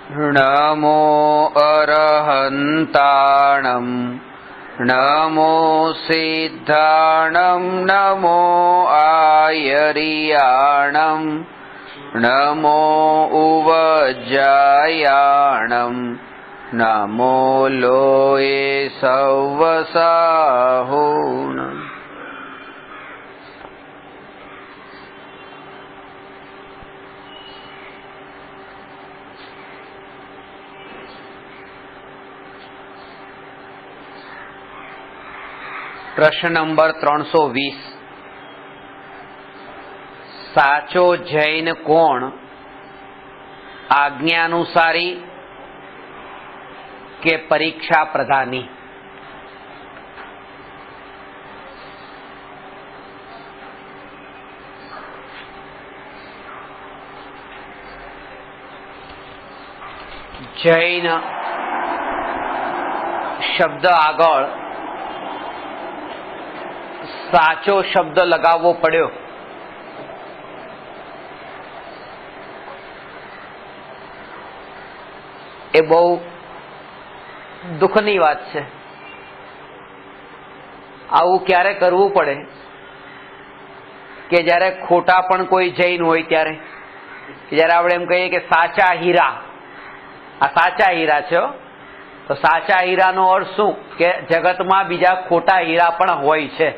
नमो अरहन्ताणं नमो सिद्धाणं नमो आयर्याणं नमो उवज्जायाणं नमो लोये सव्वसाहुणम्। प्रश्न नंबर 320। साचो जैन कोण? आज्ञानुसारी के परीक्षा प्रधानी? जैन शब्द आगळ साचो शब्द लगावવો પડ્યો। એ બહુ દુઃખની વાત છે। આવું ક્યારે કરવું પડે કે જ્યારે ખોટા પણ કોઈ જૈન હોય ત્યારે, જ્યારે આપણે એમ કહીએ કે સાચા હીરા, આ સાચા હીરા છે, તો સાચા હીરાનો અર્થ શું કે જગતમાં બીજા ખોટા હીરા પણ હોય છે।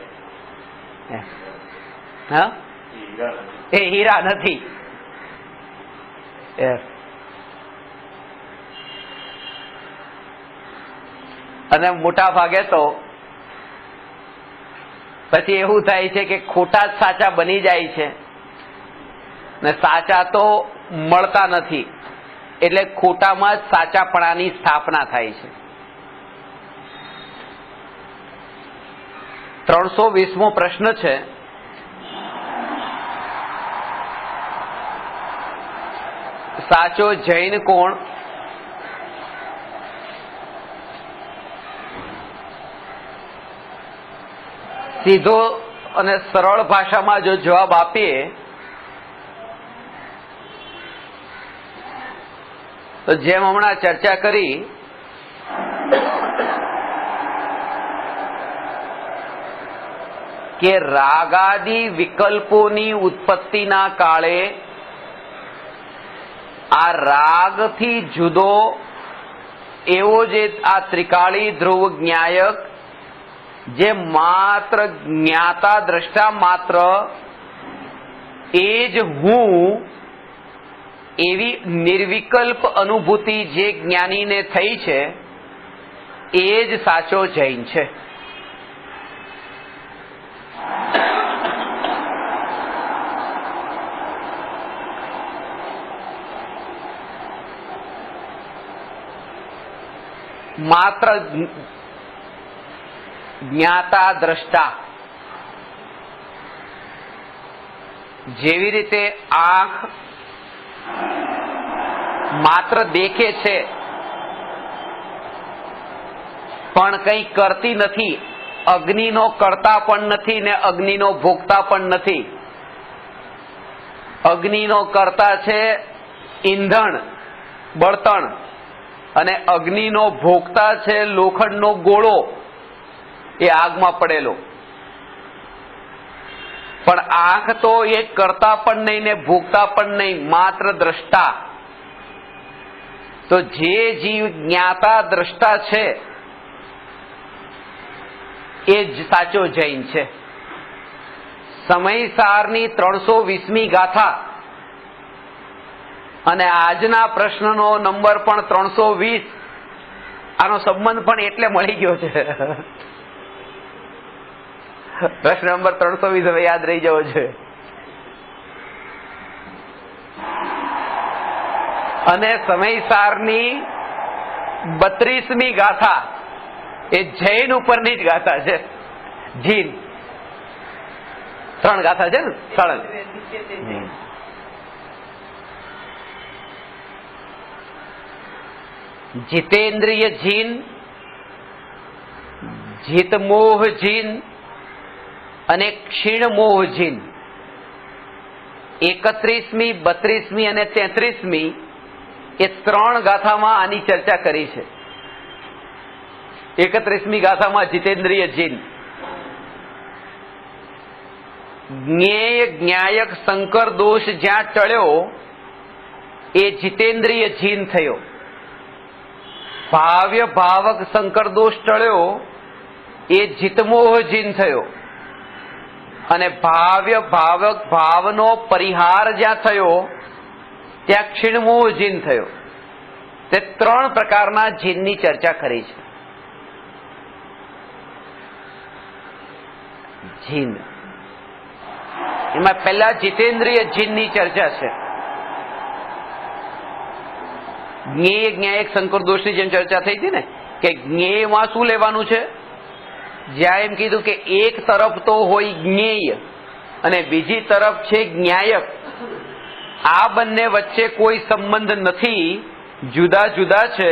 હા, એ હીરા નથી। અને મોટા ભાગે તો પછી એવું થાય છે કે ખોટા જ સાચા બની જાય છે ને સાચા તો મળતા નથી, એટલે ખોટામાં જ સાચાપણાની સ્થાપના થાય છે। 320મો પ્રશ્ન છે, સાચો જૈન કોણ? સીધો અને સરળ ભાષામાં જો જવાબ આપીએ તો જેમ હમણાં ચર્ચા કરી કે રાગાદી વિકલ્પોની ઉત્પત્તિના કાળે આ રાગથી જુદો એવો જે આ ત્રિકાળી ધ્રુવ જ્ઞાયક જે માત્ર જ્ઞાતા દ્રષ્ટા માત્ર એ જ હું એવી નિર્વિકલ્પ અનુભૂતિ જે જ્ઞાનીને થઈ છે એ જ સાચો જૈન છે। માત્ર જ્ઞાતા દ્રષ્ટા, જેવી રીતે આંખ માત્ર દેખે છે પણ કંઈ કરતી નથી, અગ્નિનો કર્તા પણ નથી ને અગ્નિનો ભોગતા પણ નથી। અગ્નિનો કર્તા છે ઈંધણ, બળતણ, અને અગ્નિનો ભોગતા છે લોખંડનો ગોળો, એ આગમાં પડેલો। પણ આંખ તો એ કરતા પણ નહીં ને ભોગતા પણ નહીં, માત્ર દ્રષ્ટા। તો જે જીવ જ્ઞાતા દ્રષ્ટા છે એ જ સાચો જૈન છે। સમયસારની 320મી ગાથા અને આજના પ્રશ્નનો નંબર પણ 320, આનો સંબંધ પણ એટલે મળી ગયો છે। પ્રશ્ન નંબર 320 હવે યાદ રહી જવો છે। અને સમયસારની 32મી ગાથા એ જૈન ઉપરની જ ગાથા છે। જીન 3 ગાથા છે ને, 3 જીતેન્દ્રિય જીન, જીતમોહ જીન અને ક્ષીણમોહ જીન। 31મી, 32મી અને 33મી એ 3 ગાથામાં આની ચર્ચા કરી છે. 31મી ગાથામાં જીતેન્દ્રિય જીન, જ્ઞેય જ્ઞાયક સંકર દોષ જ્યાં ટળ્યો એ જીતેન્દ્રિય જીન થયો. ભાવ્ય ભાવક સંકર દોષ ટળ્યો એ જીતમોહ જીન થયો. અને ભાવ્ય ભાવક ભાવનો પરિહાર જ્યાં થયો ત્યાં ક્ષીણમોહ જીન થયો. તે 3 પ્રકારના જીનની ચર્ચા કરી છે. જીન એમાં પહેલા જીતેન્દ્રિય જીનની ચર્ચા છે. જ્ઞેય જ્ઞાયક સંકર દોષની જેમ ચર્ચા થઈ હતી ને, કે જ્ઞેયમાં શું લેવાનું છે? જ્યાં એમ કીધું કે એક તરફ તો હોય જ્ઞેય અને બીજી તરફ છે જ્ઞાયક. આ બંને વચ્ચે કોઈ સંબંધ નથી, જુદા જુદા છે.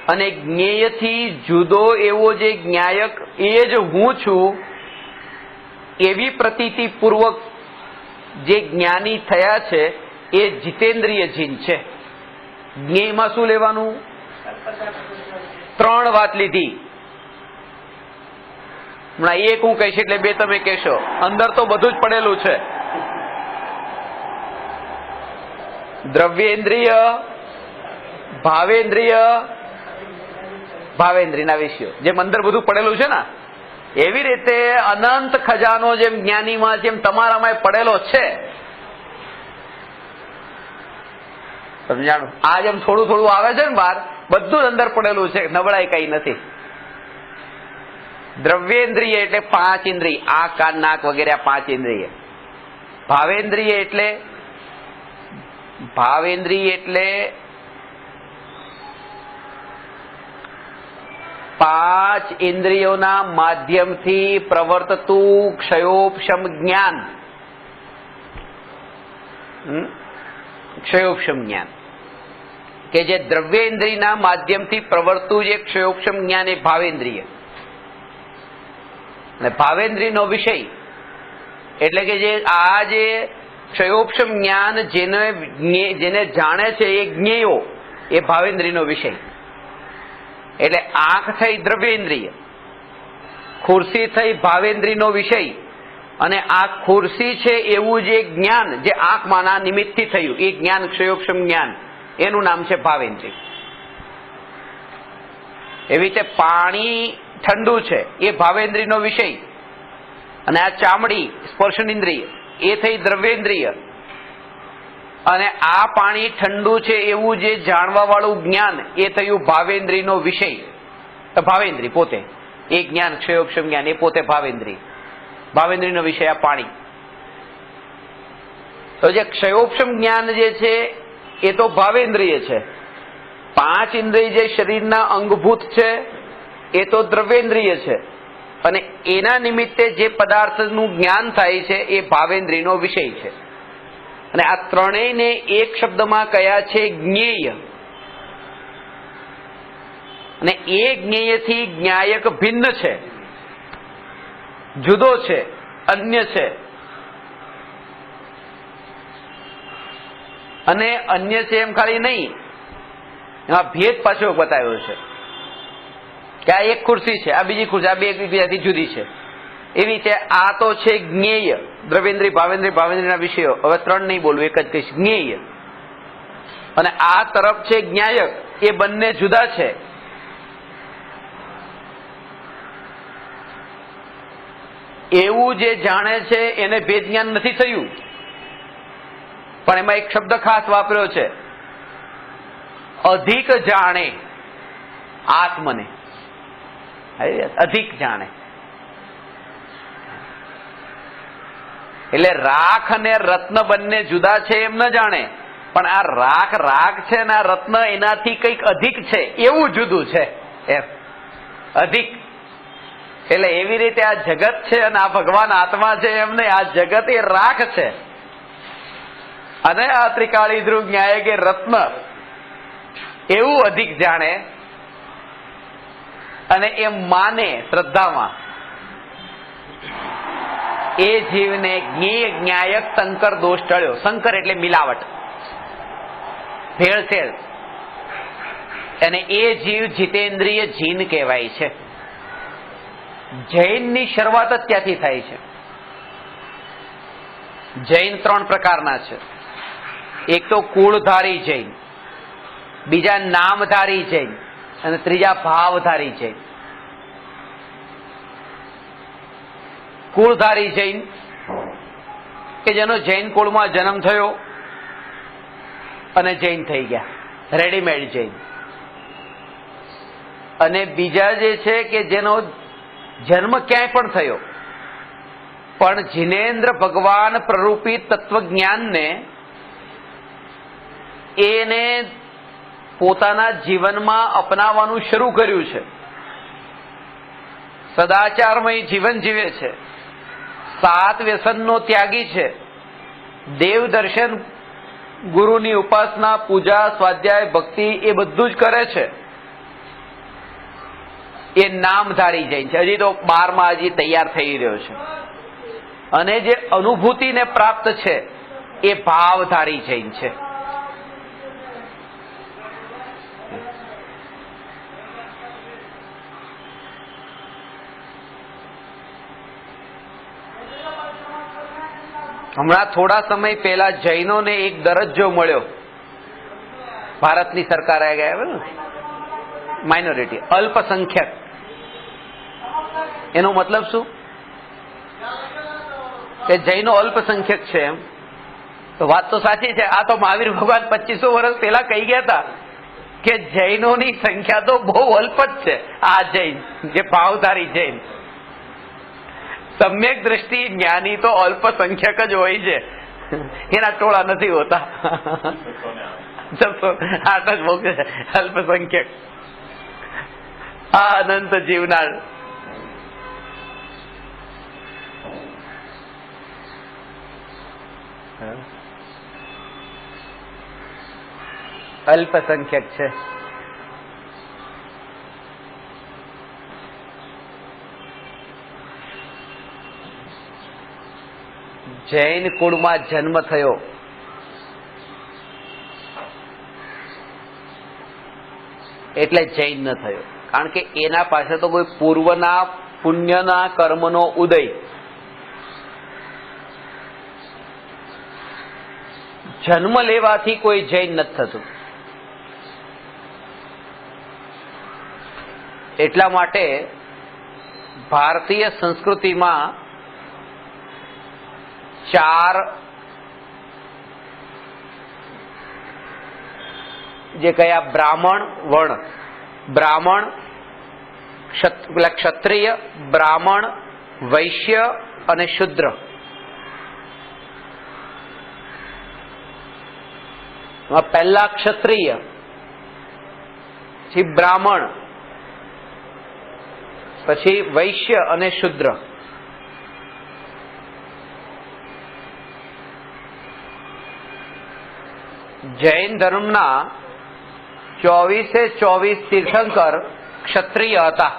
અને જ્ઞેયથી જુદો એવો જે જ્ઞાયક એ જ હું છું એવી પ્રતીતિ પૂર્વક જે જ્ઞાની થયા છે એ જીતેન્દ્રિય જીન છે. જ્ઞેયમાં શું લેવાનું? 3 વાત લીધી. હમણાં એક હું કહીશ એટલે 2 તમે કહેશો. અંદર તો બધું જ પડેલું છે. દ્રવ્યેન્દ્રિય, ભાવેન્દ્રિય, ભાવેન્દ્રિયના વિષયો જેમ અંદર બધું પડેલું છે ને, એવી રીતે અનંત ખજાનો જેમ જ્ઞાનીમાં જેમ તમારામાં પડેલો છે. સમજાણું? આ જેમ થોડું થોડું આવે છે ને બહાર, બધું જ અંદર પડેલું છે, નબળાઈ કઈ નથી. દ્રવ્યેન્દ્રિય એટલે 5 ઇન્દ્રિય, આંખ કાન નાક વગેરે 5 ઇન્દ્રિય. ભાવેન્દ્રિય એટલે 5 ઇન્દ્રિયોના માધ્યમથી પ્રવર્તતું ક્ષયોપશમ જ્ઞાન. ક્ષયોપશમ જ્ઞાન કે જે દ્રવ્યેન્દ્રિયના માધ્યમથી પ્રવર્તતું જે ક્ષયોપશમ જ્ઞાન એ ભાવેન્દ્રિય. અને ભાવેન્દ્રિયનો વિષય એટલે કે જે આ જે ક્ષયોપશમ જ્ઞાન જેને જાણે છે એ જ્ઞેયો એ ભાવેન્દ્રિયનો વિષય. એટલે આંખ થઈ દ્રવ્યેન્દ્રિય, ખુરશી થઈ ભાવેન્દ્રિયનો વિષય, અને આ ખુરશી છે એવું જે જ્ઞાન જે આંખમાંના નિમિત્તથી થયું એ જ્ઞાન ક્ષયોપશમ જ્ઞાન, એનું નામ છે ભાવેન્દ્રિય. એવી રીતે પાણી ઠંડુ છે એ ભાવેન્દ્રિયનો વિષય, અને આ ચામડી સ્પર્શનેન્દ્રિય એ થઈ દ્રવ્યેન્દ્રિય, અને આ પાણી ઠંડુ છે એવું જે જાણવા વાળું જ્ઞાન એ થયું ભાવેન્દ્રિયનો વિષય. ભાવેન્દ્રિય પોતે એ જ્ઞાન ક્ષયોપશમ જ્ઞાન એ પોતે ભાવેન્દ્રિય. ભાવેન્દ્રિયનો વિષય આ પાણી. તો જે ક્ષયોપશમ જ્ઞાન જે છે એ તો ભાવેન્દ્રિય છે. 5 ઇન્દ્રિય જે શરીરના અંગભૂત છે એ તો દ્રવ્યેન્દ્રિય છે, અને એના નિમિત્તે જે પદાર્થનું જ્ઞાન થાય છે એ ભાવેન્દ્રિયનો વિષય છે. અને આ ત્રણેયને એક શબ્દમાં કયા છે? જ્ઞેય. અને એ જ્ઞેયથી જ્ઞાયક ભિન્ન છે, જુદો છે, અન્ય છે. અને અન્ય છે એમ ખાલી નહીં, એમાં ભેદ પાછો બતાવ્યો છે કે આ એક ખુરશી છે, આ બીજી ખુરશી, આ 2 એકબીજાથી જુદી છે. એવી રીતે આ તો છે જ્ઞેય, દ્રવ્યેન્દ્રિય ભાવેન્દ્રિય ભાવેન્દ્રિયના વિષયો. હવે 3 નહીં બોલવું, એક જ કહીશ, જ્ઞેય. અને આ તરફ છે જ્ઞાયક, એ બંને જુદા છે. એવું જે જાણે છે એને ભેદ જ્ઞાન નથી થયું, પણ એમાં એક શબ્દ ખાસ વાપર્યો છે, અધિક જાણે આત્મને. અધિક જાણે એટલે રાખ અને રત્ન બંને જુદા છે એમ ન જાણે, પણ આ રાખ રાખ છે ને આ રત્ન એનાથી કંઈક અધિક છે એવું જુદું છે એમ. અધિક એટલે એવી રીતે આ જગત છે અને આ ભગવાન આત્મા છે એમ નહીં. આ જગત એ રાખ છે અને આ ત્રિકાળી ધ્રુવ ન્યાય કે રત્ન એવું અધિક જાણે અને એમ માને શ્રદ્ધામાં. એ જીવને જ્ઞેય જ્ઞાયક સંકર દોષ ટળ્યો. સંકર એટલે મિલાવટ, ભેળસેળ. અને એ જીવ જીતેન્દ્રિય જીન કહેવાય છે. જૈનની શરૂઆત જ ત્યાંથી થાય છે. જૈન 3 પ્રકારના છે. એક તો કુળધારી જૈન, બીજા નામધારી જૈન અને ત્રીજા ભાવધારી જૈન. કુળધારી જૈન કે જેનો જૈન કુળમાં જન્મ થયો અને જૈન થઈ ગયા, રેડીમેડ જૈન. અને બીજા જે છે કે જેનો જન્મ ક્યાંય પણ થયો પણ જિનેન્દ્ર ભગવાન પ્રરૂપી તત્વજ્ઞાનને એને પોતાના જીવનમાં અપનાવવાનું શરૂ કર્યું છે, સદાચારમય જીવન જીવે છે, 7 વ્યસનનો ત્યાગી છે, દેવ દર્શન, ગુરુની ઉપાસના, પૂજા, સ્વાધ્યાય, ભક્તિ એ બધું જ કરે છે, એ નામધારી જૈન છે. હજી તો 12માં હજી તૈયાર થઈ રહ્યો છે. અને જે અનુભૂતિને પ્રાપ્ત છે એ ભાવધારી જૈન છે. હમણાં થોડા સમય પહેલા જૈનોને એક દરજ્જો મળ્યો, ભારતની સરકારે ગયા, માઇનોરિટી, અલ્પસંખ્યક. એનો મતલબ શું? કે જૈનો અલ્પસંખ્યક છે એમ. તો વાત તો સાચી છે. આ તો મહાવીર ભગવાન 2500 વર્ષ પહેલા કહી ગયા હતા કે જૈનોની સંખ્યા તો બહુ અલ્પ જ છે. આ જૈન જે ભાવધારી જૈન, સમ્યક દ્રષ્ટિ જ્ઞાની તો અલ્પસંખ્યક જ હોય છે, એના ટોળા નથી હોતા. 8 જ બહુ અલ્પસંખ્યક. આ અનંત જીવનાર અલ્પસંખ્યક છે. જૈન કુળમાં જન્મ થયો એટલે જૈન ન થયો, કારણ કે એના પાસે તો કોઈ પૂર્વના પુણ્યના કર્મનો ઉદય, જન્મ લેવાથી કોઈ જૈન નથી થતું. એટલા માટે ભારતીય સંસ્કૃતિમાં 4 જે કયા બ્રાહ્મણ વર્ણ, બ્રાહ્મણ, ક્ષત્રિય, બ્રાહ્મણ, વૈશ્ય અને શુદ્ર. પહેલા ક્ષત્રિય, પછી બ્રાહ્મણ, પછી વૈશ્ય અને શુદ્ર. જૈન ધર્મના 24 તીર્થંકર ક્ષત્રિય હતા.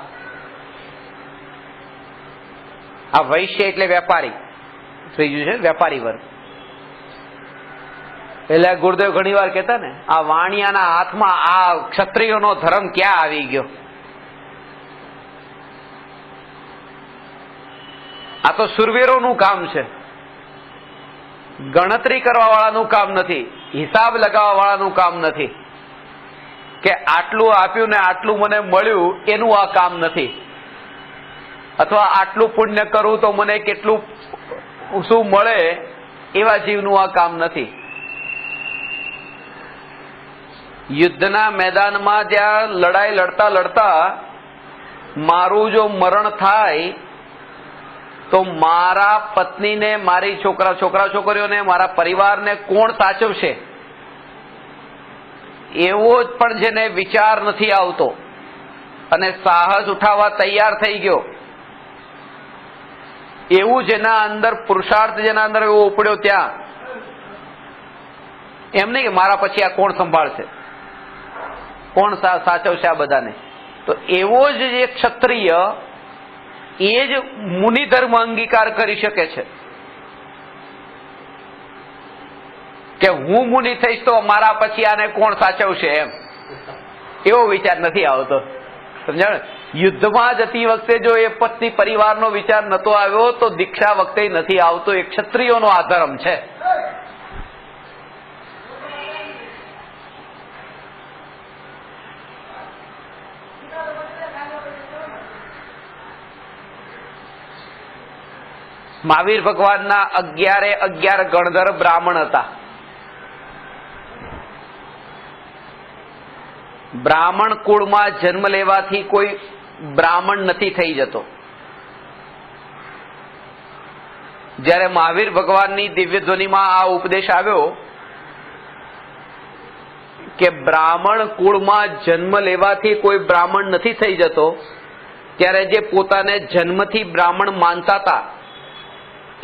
આ વૈશ્ય એટલે વેપારી, ત્રીજું છે વેપારી વર્ગ. એટલે ગુરુદેવ ઘણી વાર કહેતા ને, આ વાણિયાના હાથમાં આ ક્ષત્રિયોનો ધર્મ ક્યાં આવી ગયો? આ તો સુરવીરોનું કામ છે, ગણતરી કરવા વાળાનું કામ નથી, હિસાબ લગાવવા વાળાનું કામ નથી, કે આટલું આપ્યું ને આટલું મને મળ્યું એનું આ કામ નથી, અથવા આટલું પુણ્ય કરું તો મને કેટલું શું મળે એવા જીવનું આ કામ નથી. યુદ્ધના મેદાનમાં જ્યાં લડાઈ લડતા લડતા મારું જો મરણ થાય તો મારા પત્નીને, મારી છોકરા છોકરીઓને, મારા પરિવારને કોણ સાચવશે? એવો જ પણ જેને વિચાર નથી આવતો અને સાહસ ઉઠાવવા તૈયાર થઈ ગયો, એવું જેના અંદર પુરુષાર્થ, જેના અંદર એવો ઉપડ્યો, ત્યાં એમ નહીં કે મારા પછી આ કોણ સંભાળશે, કોણ સાચવશે આ બધાને. તો એવો જ જે ક્ષત્રિય, એ જ મુનિ ધર્મ અંગીકાર કરી શકે છે કે હું મુનિ થઈશ તો મારા પછી આને કોણ સાચવશે એમ. એવો વિચાર નથી આવતો. સમજાણ? યુદ્ધમાં જતી વખતે જો એ પત્ની પરિવારનો વિચાર નતો આવ્યો તો દીક્ષા વખતે નથી આવતો. એ ક્ષત્રિયોનો આ ધર્મ છે. મહાવીર ભગવાનના 11 ગણધર બ્રાહ્મણ હતા. બ્રાહ્મણ કુળમાં જન્મ લેવાથી કોઈ બ્રાહ્મણ નથી થઈ જતો. જ્યારે મહાવીર ભગવાનની દિવ્ય ધ્વનિમાં આ ઉપદેશ આવ્યો કે બ્રાહ્મણ કુળમાં જન્મ લેવાથી કોઈ બ્રાહ્મણ નથી થઈ જતો, ત્યારે જે પોતાને જન્મથી બ્રાહ્મણ માનતા હતા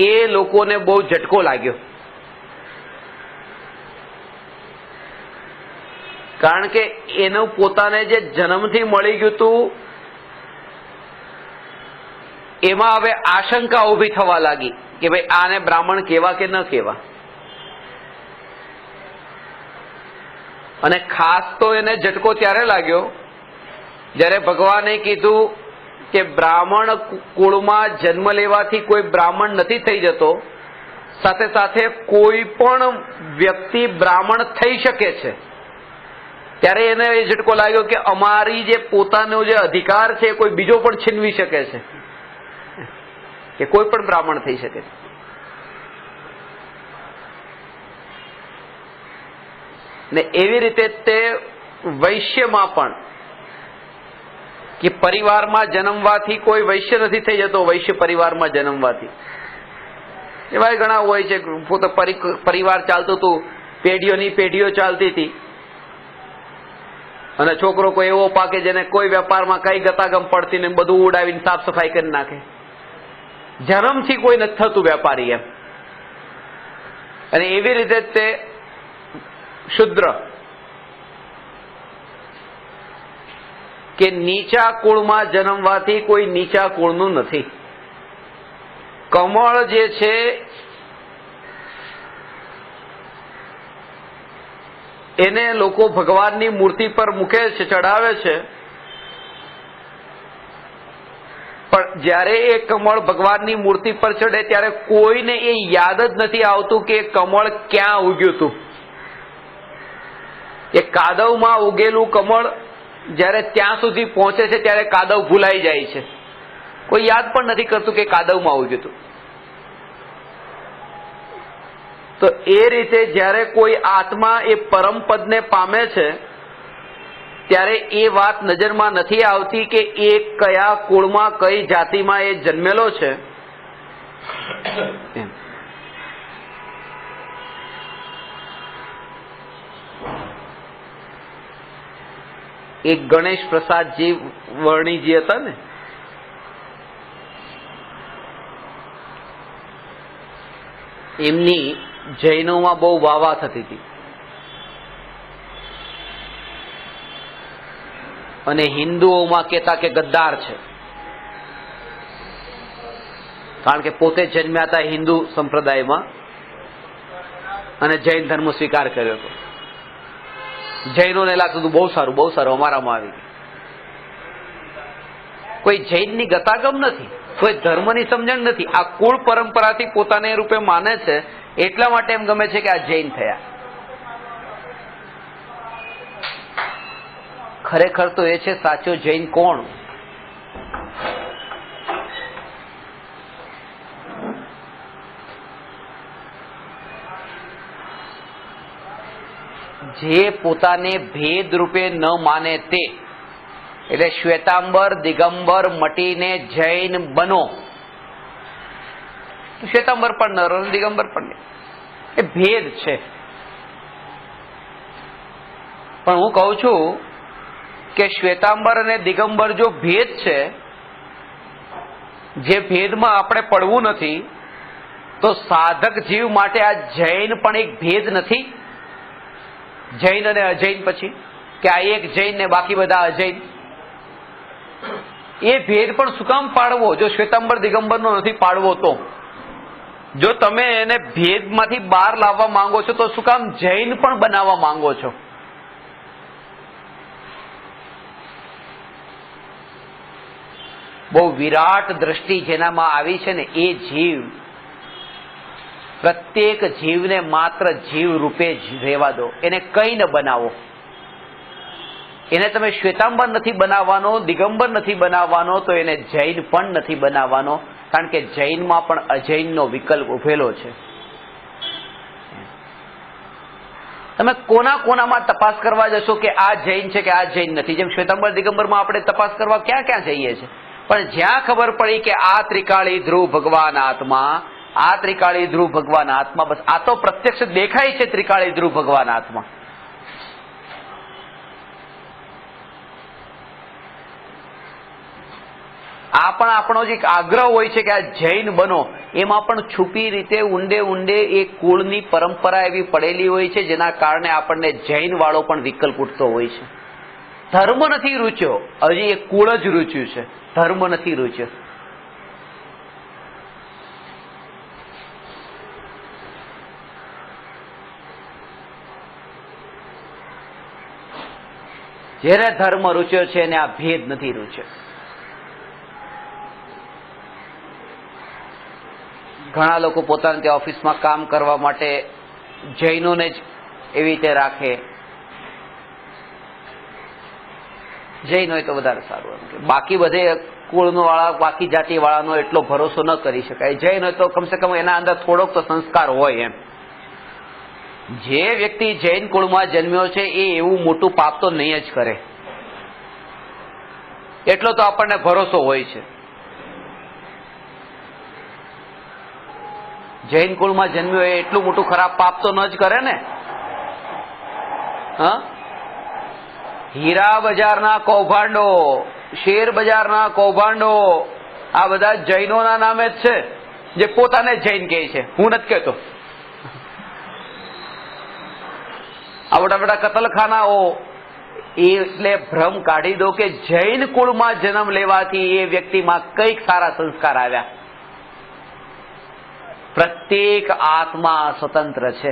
એ લોકોને બહુ ઝટકો લાગ્યો. કારણ કે એનું પોતાને જે જન્મથી મળી ગયું હતું એમાં હવે આશંકા ઉભી થવા લાગી કે ભાઈ આને બ્રાહ્મણ કેવા કે ન કેવા. અને ખાસ તો એને ઝટકો ત્યારે લાગ્યો જ્યારે ભગવાને કીધું કે બ્રાહ્મણ કુળમાં જન્મ લેવાથી કોઈ બ્રાહ્મણ નથી થઈ જતો, સાથે સાથે કોઈ પણ વ્યક્તિ બ્રાહ્મણ થઈ શકે છે. ત્યારે એને એ ઝટકો લાગ્યો કે અમારી જે પોતાનો જે અધિકાર છે કોઈ બીજો પણ છીનવી શકે છે, કે કોઈ પણ બ્રાહ્મણ થઈ શકે છે. ને એવી રીતે તે વૈશ્યમાં પણ કે પરિવારમાં જન્મવાથી કોઈ વૈશ્ય નથી થઈ જતો. વૈશ્ય પરિવારમાં જન્મવાથી એવા ઘણા હોય છે. પોતે પરિવાર ચાલતું હતું, પેઢીઓની પેઢીઓ ચાલતી હતી, અને છોકરો કોઈ એવો પાકે જેને કોઈ વેપારમાં કઈ ગતાગમ પડતી ને બધું ઉડાવીને સાફ સફાઈ કરી નાખે. જન્મથી કોઈ નથી થતું વેપારી એમ. અને એવી રીતે તે શુદ્ર કે નીચા કુળમાં જન્મવાથી કોઈ નીચા કુળનું નથી. કમળ જે છે એને લોકો ભગવાનની મૂર્તિ પર મૂકે છે, ચડાવે છે, પણ જ્યારે એ કમળ ભગવાનની મૂર્તિ પર ચડે ત્યારે કોઈને એ યાદ જ નથી આવતું કે કમળ ક્યાં ઉગ્યું હતું. એ કાદવમાં ઉગેલું કમળ જ્યારે ત્યાં સુધી પહોંચે છે ત્યારે કાદવ ભૂલાઈ જાય છે. કોઈ યાદ પણ નથી કરતું કે કાદવમાં ઉગ્યું હતું. તો એ રીતે જ્યારે કોઈ આત્મા એ પરમ પદને પામે છે ત્યારે એ વાત નજરમાં નથી આવતી કે એ કયા કુળમાં કઈ જાતિમાં એ જન્મેલો છે. એક ગણેશ પ્રસાદજી વર્ણીજી હતા ને, એમની જૈનોમાં બહુ વાવા થતી હતી અને હિન્દુઓમાં કહેતા કે ગદ્દાર છે, કારણ કે પોતે જન્મ્યા હતા હિન્દુ સંપ્રદાયમાં અને જૈન ધર્મ સ્વીકાર કર્યો હતો. જૈનોને લાગતું હતું બહુ સારું અમારામાં આવી ગયું. કોઈ જૈનની ગતાગમ નથી, કોઈ ધર્મની સમજણ નથી. આ કુળ પરંપરાથી પોતાને રૂપે માને છે, એટલા માટે એમ ગમે છે કે આ જૈન થયા. ખરેખર તો એ છે સાચો જૈન કોણ? જે પોતાને ભેદ રૂપે ન માને તે, એટલે શ્વેતાંબર દિગંબર મટીને જૈન બનો. શ્વેતાંબર પણ ન રહો, દિગંબર પણ નહીં, એ ભેદ છે. પણ હું કહું છું કે શ્વેતાંબર અને દિગંબર જો ભેદ છે, જે ભેદમાં આપણે પડવું નથી, તો સાધક જીવ માટે આ જૈન પણ એક ભેદ નથી? જૈન અને અજૈન પછી કે આ એક જૈન ને બાકી બધા અજૈન, એ ભેદ પણ શું કામ પાડવો? જો શ્વેતાંબર દિગંબરનો નથી પાડવો તો, જો તમે એને ભેદમાંથી બહાર લાવવા માંગો છો તો શું કામ જૈન પણ બનાવવા માંગો છો? બહુ વિરાટ દ્રષ્ટિ જેનામાં આવી છે ને, એ જીવ, પ્રત્યેક જીવને માત્ર જીવ રૂપે જ રહેવા દો, એને કંઈ ન બનાવો. એને તમે શ્વેતાંબર નથી બનાવવાનો, દિગંબર નથી બનાવવાનો, તો એને જૈન પણ નથી બનાવવાનો, કારણ કે જૈનમાં પણ અજૈનનો વિકલ્પ ઉભેલો છે. તમે કોના કોનામાં તપાસ કરવા જશો કે આ જૈન છે કે આ જૈન નથી? જેમ શ્વેતાંબર દિગંબરમાં આપણે તપાસ કરવા ક્યાં ક્યાં જઈએ છીએ, પણ જ્યાં ખબર પડી કે આ ત્રિકાળી ધ્રુવ ભગવાન આત્મા, આ ત્રિકાળી ધ્રુવ ભગવાન આત્મા, બસ આ તો પ્રત્યક્ષ દેખાય છે ત્રિકાળી ધ્રુવ ભગવાન આત્મા. આ પણ આપણો જે આગ્રહ હોય છે કે આ જૈન બનો, એમાં પણ છુપી રીતે ઊંડે ઊંડે એ કુળની પરંપરા એવી પડેલી હોય છે, જેના કારણે આપણને જૈન વાળો પણ વિકલ્પ ઉઠતો હોય છે. ધર્મ નથી રૂચ્યો, હજી એ કુળ જ રૂચ્યું છે, ધર્મ નથી રૂચ્યો. જેને ધર્મ રૂચ્યો છે એને આ ભેદ નથી રૂચ્યો. ઘણા લોકો પોતાના ત્યાં ઓફિસમાં કામ કરવા માટે જૈનોને જ એવી રીતે રાખે. જૈન હોય તો વધારે સારું. બાકી બધે કુળનો વાળા, બાકી જાતિ વાળાનો એટલો ભરોસો ન કરી શકાય. જૈન હોય તો કમસે કમ એના અંદર થોડોક તો સંસ્કાર હોય એમ. જે વ્યક્તિ જૈન કુળમાં જન્મ્યો છે એ એવું મોટું પાપ તો નહીં જ કરે, એટલો તો આપણને ભરોસો હોય છે. જૈન કુળમાં જન્મ્યો એ એટલું મોટું ખરાબ પાપ તો ન જ કરે ને. હા, હીરા બજારના કૌભાંડો, શેર બજારના કૌભાંડો, આ બધા જૈનોના નામે જ છે, જે પોતાને જૈન કહે છે, હું નથી કહેતો. આ મોટા મોટા કતલખાનાઓ, એટલે ભ્રમ કાઢી દો કે જૈન કુળમાં જન્મ લેવાથી એ વ્યક્તિમાં કઈક સારા સંસ્કાર આવ્યા. પ્રત્યેક આત્મા સ્વતંત્ર છે.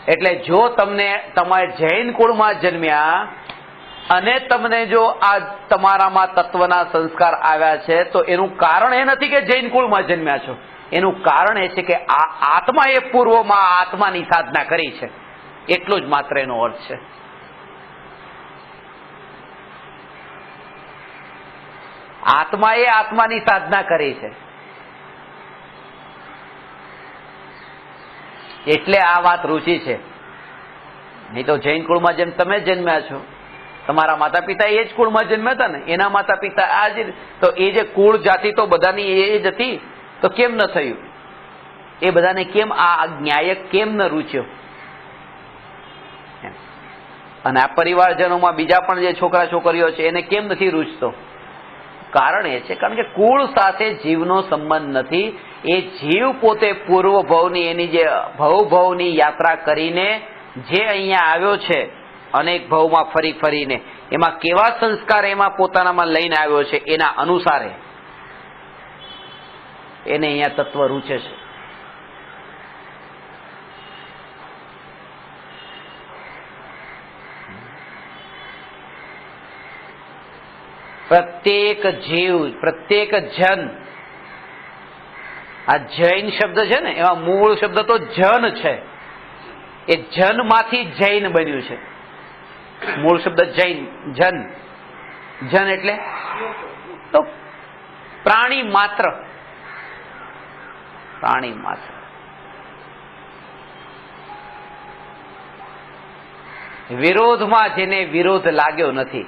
એટલે જો તમને તમારે જૈન કુળમાં જન્મ્યા અને તમને જો આ તમારામાં તત્વના સંસ્કાર આવ્યા છે, તો એનું કારણ એ નથી કે જૈન કુળમાં જન્મ્યા છો. એનું કારણ એ છે કે આ આત્માએ પૂર્વમાં આત્માની સાધના કરી છે, એટલું જ માત્ર એનો અર્થ છે. આત્માએ આત્માની સાધના કરી છે, એટલે આ વાત રૂચી છે. નહીં તો જૈન કુળમાં જેમ તમે જન્મ્યા છો, તમારા માતા પિતા એ જ કુળમાં જન્મ્યા હતા ને, એના માતા પિતા આ જ, તો એ જે કુળ જાતિ તો બધાની એ જ હતી, તો કેમ ન થયું? એ બધાને કેમ આ ન્યાય કેમ ન રૂચ્યો? અને આ પરિવારજનોમાં બીજા પણ જે છોકરા છોકરીઓ છે એને કેમ નથી રૂચતો? કારણ એ છે, કારણ કે કુળ સાથે જીવનો સંબંધ નથી. એ જીવ પોતે પૂર્વ ભવની, એની જે ભવની યાત્રા કરીને જે અહીંયા આવ્યો છે, અનેક ભવમાં ફરી ફરીને, એમાં કેવા સંસ્કાર એમાં પોતાનામાં લઈને આવ્યો છે, એના અનુસારે એને અહીંયા તત્વ રૂચે છે. પ્રત્યેક જીવ, પ્રત્યેક જન, આ જૈન શબ્દ છે ને, એમાં મૂળ શબ્દ તો જન છે. એ જન માંથી જૈન બન્યું છે. મૂળ શબ્દ જૈન, જન. જન એટલે તો પ્રાણી માત્ર, પ્રાણી માત્ર. વિરોધમાં જેને વિરોધ લાગ્યો નથી,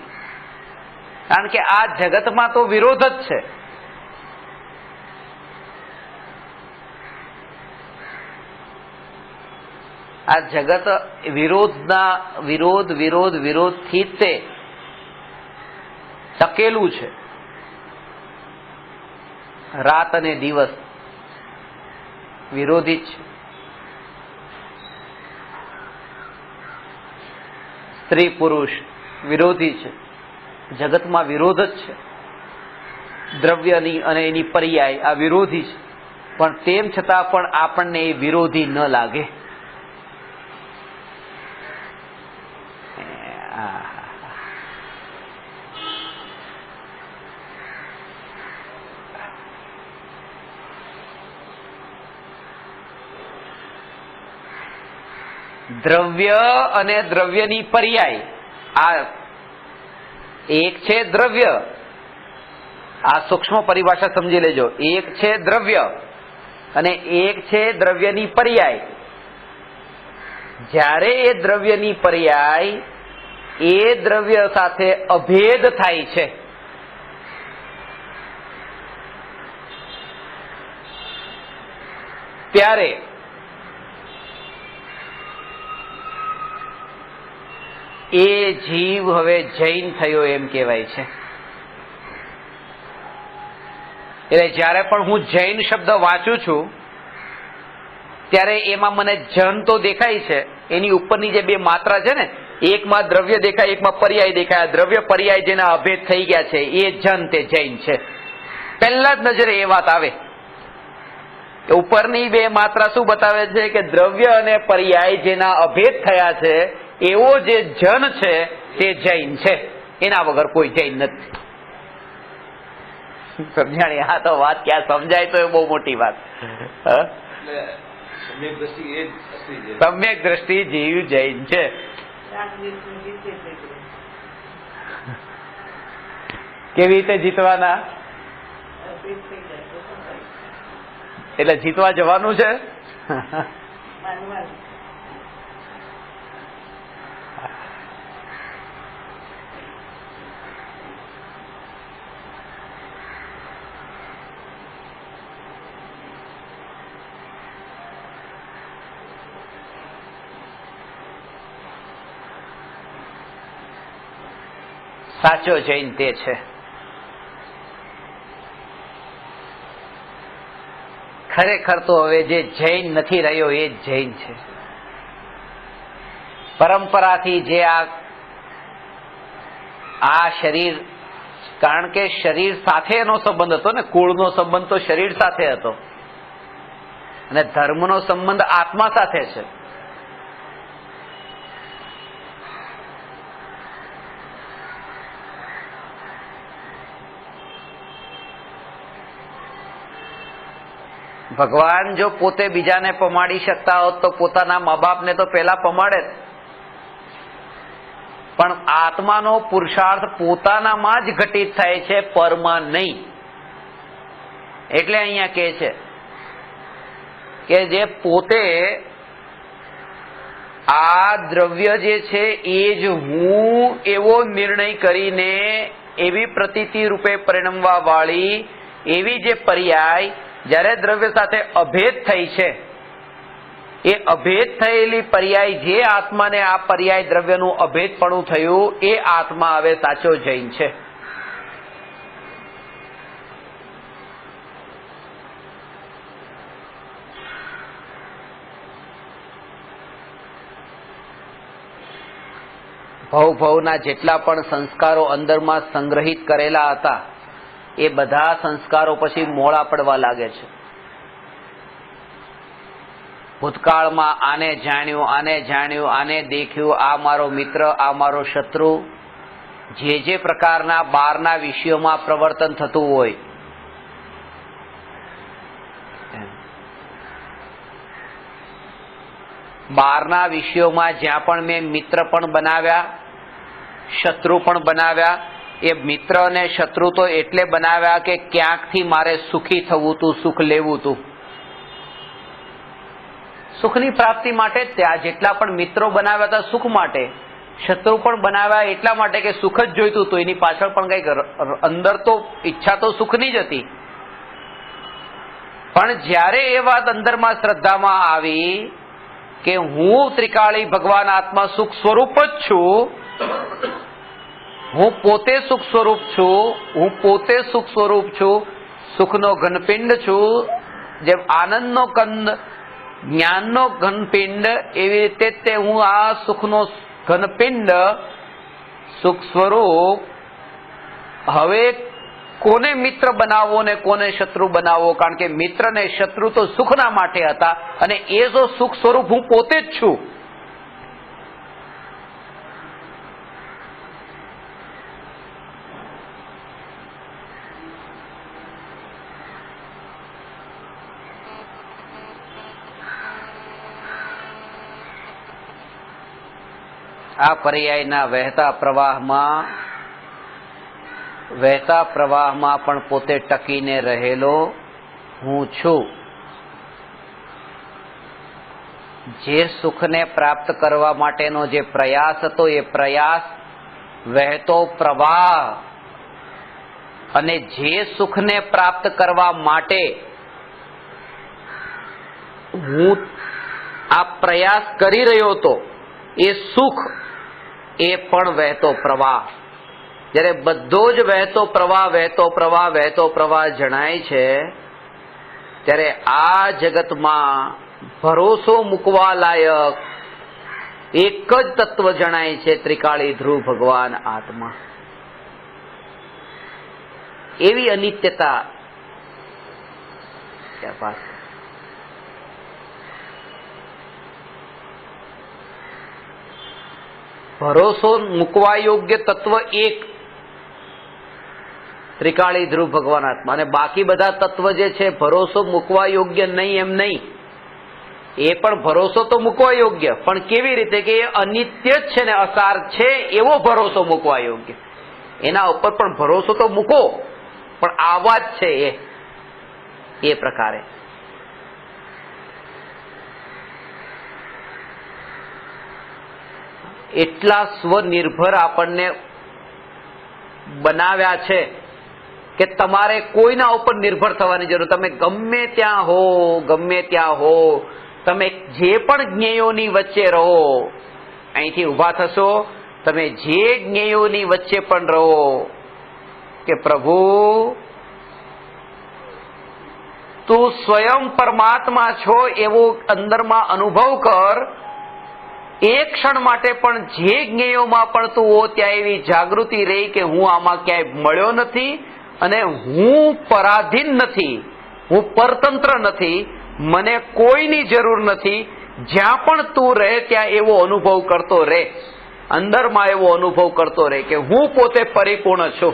કારણ કે આ જગતમાં તો વિરોધ જ છે. આ જગત વિરોધના વિરોધ વિરોધ વિરોધથી તે ટકેલું છે. રાત અને દિવસ વિરોધી જ છે. સ્ત્રી પુરુષ વિરોધી છે. જગતમાં વિરોધ જ છે. દ્રવ્યની અને એની પર્યાય આ વિરોધી છે. પણ તેમ છતાં પણ આપણને એ વિરોધી ન લાગે. દ્રવ્ય અને દ્રવ્યની પર્યાય, આ એક છે દ્રવ્ય, આ સૂક્ષ્મ પરિભાષા સમજી લેજો. એક છે દ્રવ્ય અને એક છે દ્રવ્યની પર્યાય. જ્યારે એ દ્રવ્યની પર્યાય એ દ્રવ્ય સાથે અભેદ થાય છે, ત્યારે એ જીવ હવે જૈન થયો એમ કહેવાય છે. એટલે જ્યારે પણ હું જૈન શબ્દ વાંચું છું ત્યારે એમાં મને જન તો દેખાય છે, એની ઉપરની જે બે માત્રા છે ને, એકમાં દ્રવ્ય દેખાય, એકમાં પર્યાય દેખાય. દ્રવ્ય પર્યાય જેના અભેદ થઈ ગયા છે એ જન, તે જૈન છે. પહેલા જ નજરે એ વાત આવે. ઉપરની બે માત્રા શું બતાવે છે કે દ્રવ્ય અને પર્યાય જેના અભેદ થયા છે એવો જે જન છે તે જૈન છે, એના વગર કોઈ જૈન નથી. સમજાણી? આ તો વાત ક્યાં સમજાય તો એ બહુ મોટી વાત. સમ્યક દ્રષ્ટિ જીવ જૈન છે. કેવી રીતે જીતવાના? એટલે જીતવા જવાનું છે. સાચો જૈન તે છે. ખરેખર તો હવે જે જૈન નથી રહ્યો એ જ જૈન છે. પરંપરાથી જે આ શરીર, કારણ કે શરીર સાથે એનો સંબંધ હતો ને, કુળનો સંબંધ તો શરીર સાથે હતો અને ધર્મનો સંબંધ આત્મા સાથે છે. ભગવાન જો પોતે બીજાને પમાડી શકતા હોત તો પોતાના મા બાપને તો પેલા પમાડે જ, પણ આત્માનો પુરુષાર્થ પોતાનામાં જ ઘટિત થાય છે, પરમાં નહીં. એટલે અહીંયા કહે છે કે જે પોતે આ દ્રવ્ય જે છે એ જ હું એવો નિર્ણય કરીને એવી પ્રતીતિ રૂપે પરિણમવા વાળી એવી જે પર્યાય જ્યારે દ્રવ્ય સાથે અભેદ થઈ છે, એ અભેદ થયેલી પર્યાય જે આત્માને આ પર્યાય દ્રવ્યનું અભેદપણું થયું એ આત્મા હવે સાચો જૈન છે. ભવના જેટલા પણ સંસ્કારો અંદરમાં સંગ્રહિત કરેલા હતા એ બધા સંસ્કારો પછી મોડા પડવા લાગે છે. ભૂતકાળમાં આને જાણ્યું, આને દેખ્યું, આ મારો મિત્ર, આ મારો શત્રુ, જે પ્રકારના બહારના વિષયોમાં પ્રવર્તન થતું હોય, બહારના વિષયોમાં જ્યાં પણ મેં મિત્ર પણ બનાવ્યા, શત્રુ પણ બનાવ્યા, એ મિત્ર અને શત્રુ તો એટલે બનાવ્યા કે ક્યાંકથી મારે સુખી થવું હતું, સુખ લેવું હતું. સુખની પ્રાપ્તિ માટે ત્યાં જેટલા પણ મિત્રો બનાવ્યા હતા સુખ માટે, શત્રુ પણ બનાવ્યા એટલા માટે કે સુખ જ જોઈતું હતું. એની પાછળ પણ કઈક અંદર તો ઈચ્છા તો સુખની જ હતી. પણ જ્યારે એ વાત અંદરમાં શ્રદ્ધામાં આવી કે હું ત્રિકાળી ભગવાન આત્મા સુખ સ્વરૂપ જ છું, હું પોતે સુખ સ્વરૂપ છું, હું પોતે સુખ સ્વરૂપ છું, સુખનો ઘનપિંડ છું. જેમ આનંદનો કંદ, જ્ઞાનનો ઘનપિંડ, એવી રીતે તે હું આ સુખનો ઘનપિંડ, સુખ સ્વરૂપ. હવે કોને મિત્ર બનાવવો ને કોને શત્રુ બનાવવો? કારણ કે મિત્ર ને શત્રુ તો સુખના માટે હતા અને એ જો સુખ સ્વરૂપ હું પોતે જ છું. આ પર્યાયના વહેતા પ્રવાહમાં પણ પોતે ટકીને રહેલો હું છું. જે સુખને પ્રાપ્ત કરવા માટેનો જે પ્રયાસ હતો એ પ્રયાસ વહેતો પ્રવાહ, અને જે સુખને પ્રાપ્ત કરવા માટે હું આ પ્રયાસ કરી રહ્યો હતો એ સુખ એ પણ વહેતો પ્રવાહ. જ્યારે બધો જ વહેતો પ્રવાહ જણાય છે, ત્યારે આ જગતમાં ભરોસો મૂકવા લાયક એક જ તત્વ જણાય છે, ત્રિકાળી ધ્રુવ ભગવાન આત્મા. એવી અનિત્યતા ક્યાં પાસે. ભરોસો મૂકવા યોગ્ય તત્વ એક ત્રિકાળી ધ્રુવ ભગવાન આત્મા, અને બાકી બધા તત્વ જે છે ભરોસો મૂકવા યોગ્ય નહીં એમ નહીં. એ પણ ભરોસો તો મૂકવા યોગ્ય, પણ કેવી રીતે કે એ અનિત્ય જ છે ને અસાર છે એવો ભરોસો મૂકવા યોગ્ય. એના ઉપર પણ ભરોસો તો મૂકો, પણ આવા જ છે એ પ્રકારે. એટલા સ્વનિર્ભર આપણને બનાવ્યા છે કે તમારે કોઈના ઉપર નિર્ભર થવાની જરૂર. તમે ગમે ત્યાં હો, તમે જે પણ જ્ઞેયોની વચ્ચે રહો, અહીંથી ઊભા થશો, તમે જે જ્ઞેયોની વચ્ચે પણ રહો, કે પ્રભુ તું સ્વયં પરમાત્મા છો એવો અંદરમાં અનુભવ કર. એક ક્ષણ માટે પણ જે જ્ઞેયોમાં પણ તું હો ત્યાં એવી જાગૃતિ રહી કે હું આમાં ક્યાંય મળ્યો નથી, અને હું પરાધીન નથી, હું પરતંત્ર નથી, મને કોઈની જરૂર નથી. જ્યાં પણ તું રહે ત્યાં એવો અનુભવ કરતો રહે, અંદરમાં એવો અનુભવ કરતો રહે કે હું પોતે પરિપૂર્ણ છું.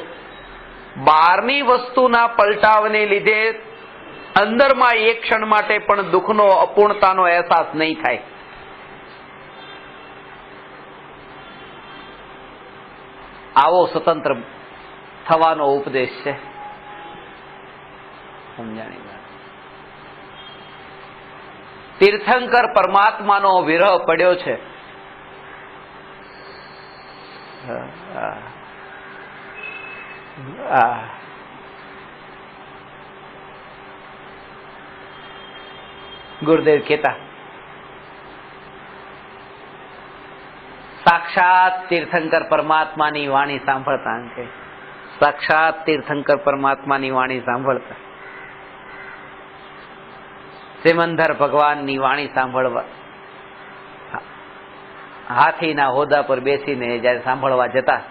બહારની વસ્તુના પલટાવને લીધે અંદરમાં એક ક્ષણ માટે પણ દુઃખનો, અપૂર્ણતાનો અહેસાસ નહીં થાય. આવો સ્વતંત્ર થવાનો ઉપદેશ છે. સમજાણી વાત. તીર્થંકર પરમાત્માનો વિરહ પડ્યો છે. ગુરુદેવ કહેતા, સાક્ષાત તીર્થંકર પરમાત્માની વાણી સાંભળતા, કે સાક્ષાત તીર્થંકર પરમાત્માની વાણી સાંભળતા, સિમંદર ભગવાનની વાણી સાંભળવા, હાથીના હોદા પર બેસીને જયારે સાંભળવા જતા,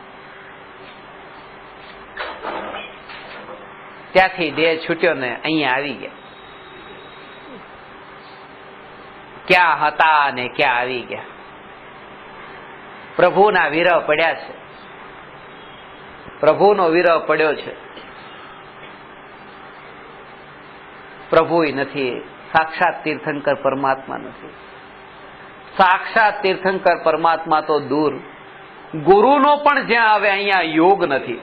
ત્યાંથી દેહ છૂટ્યો ને અહીંયા આવી ગયા. ક્યાં હતા ને ક્યાં આવી ગયા. પ્રભુના વિરહ પડ્યા છે, પ્રભુનો વિરહ પડ્યો છે. પ્રભુ નથી, સાક્ષાત તીર્થંકર પરમાત્મા નથી. સાક્ષાત તીર્થંકર પરમાત્મા તો દૂર, ગુરુનો પણ જ્યાં આવે અહીંયા યોગ નથી.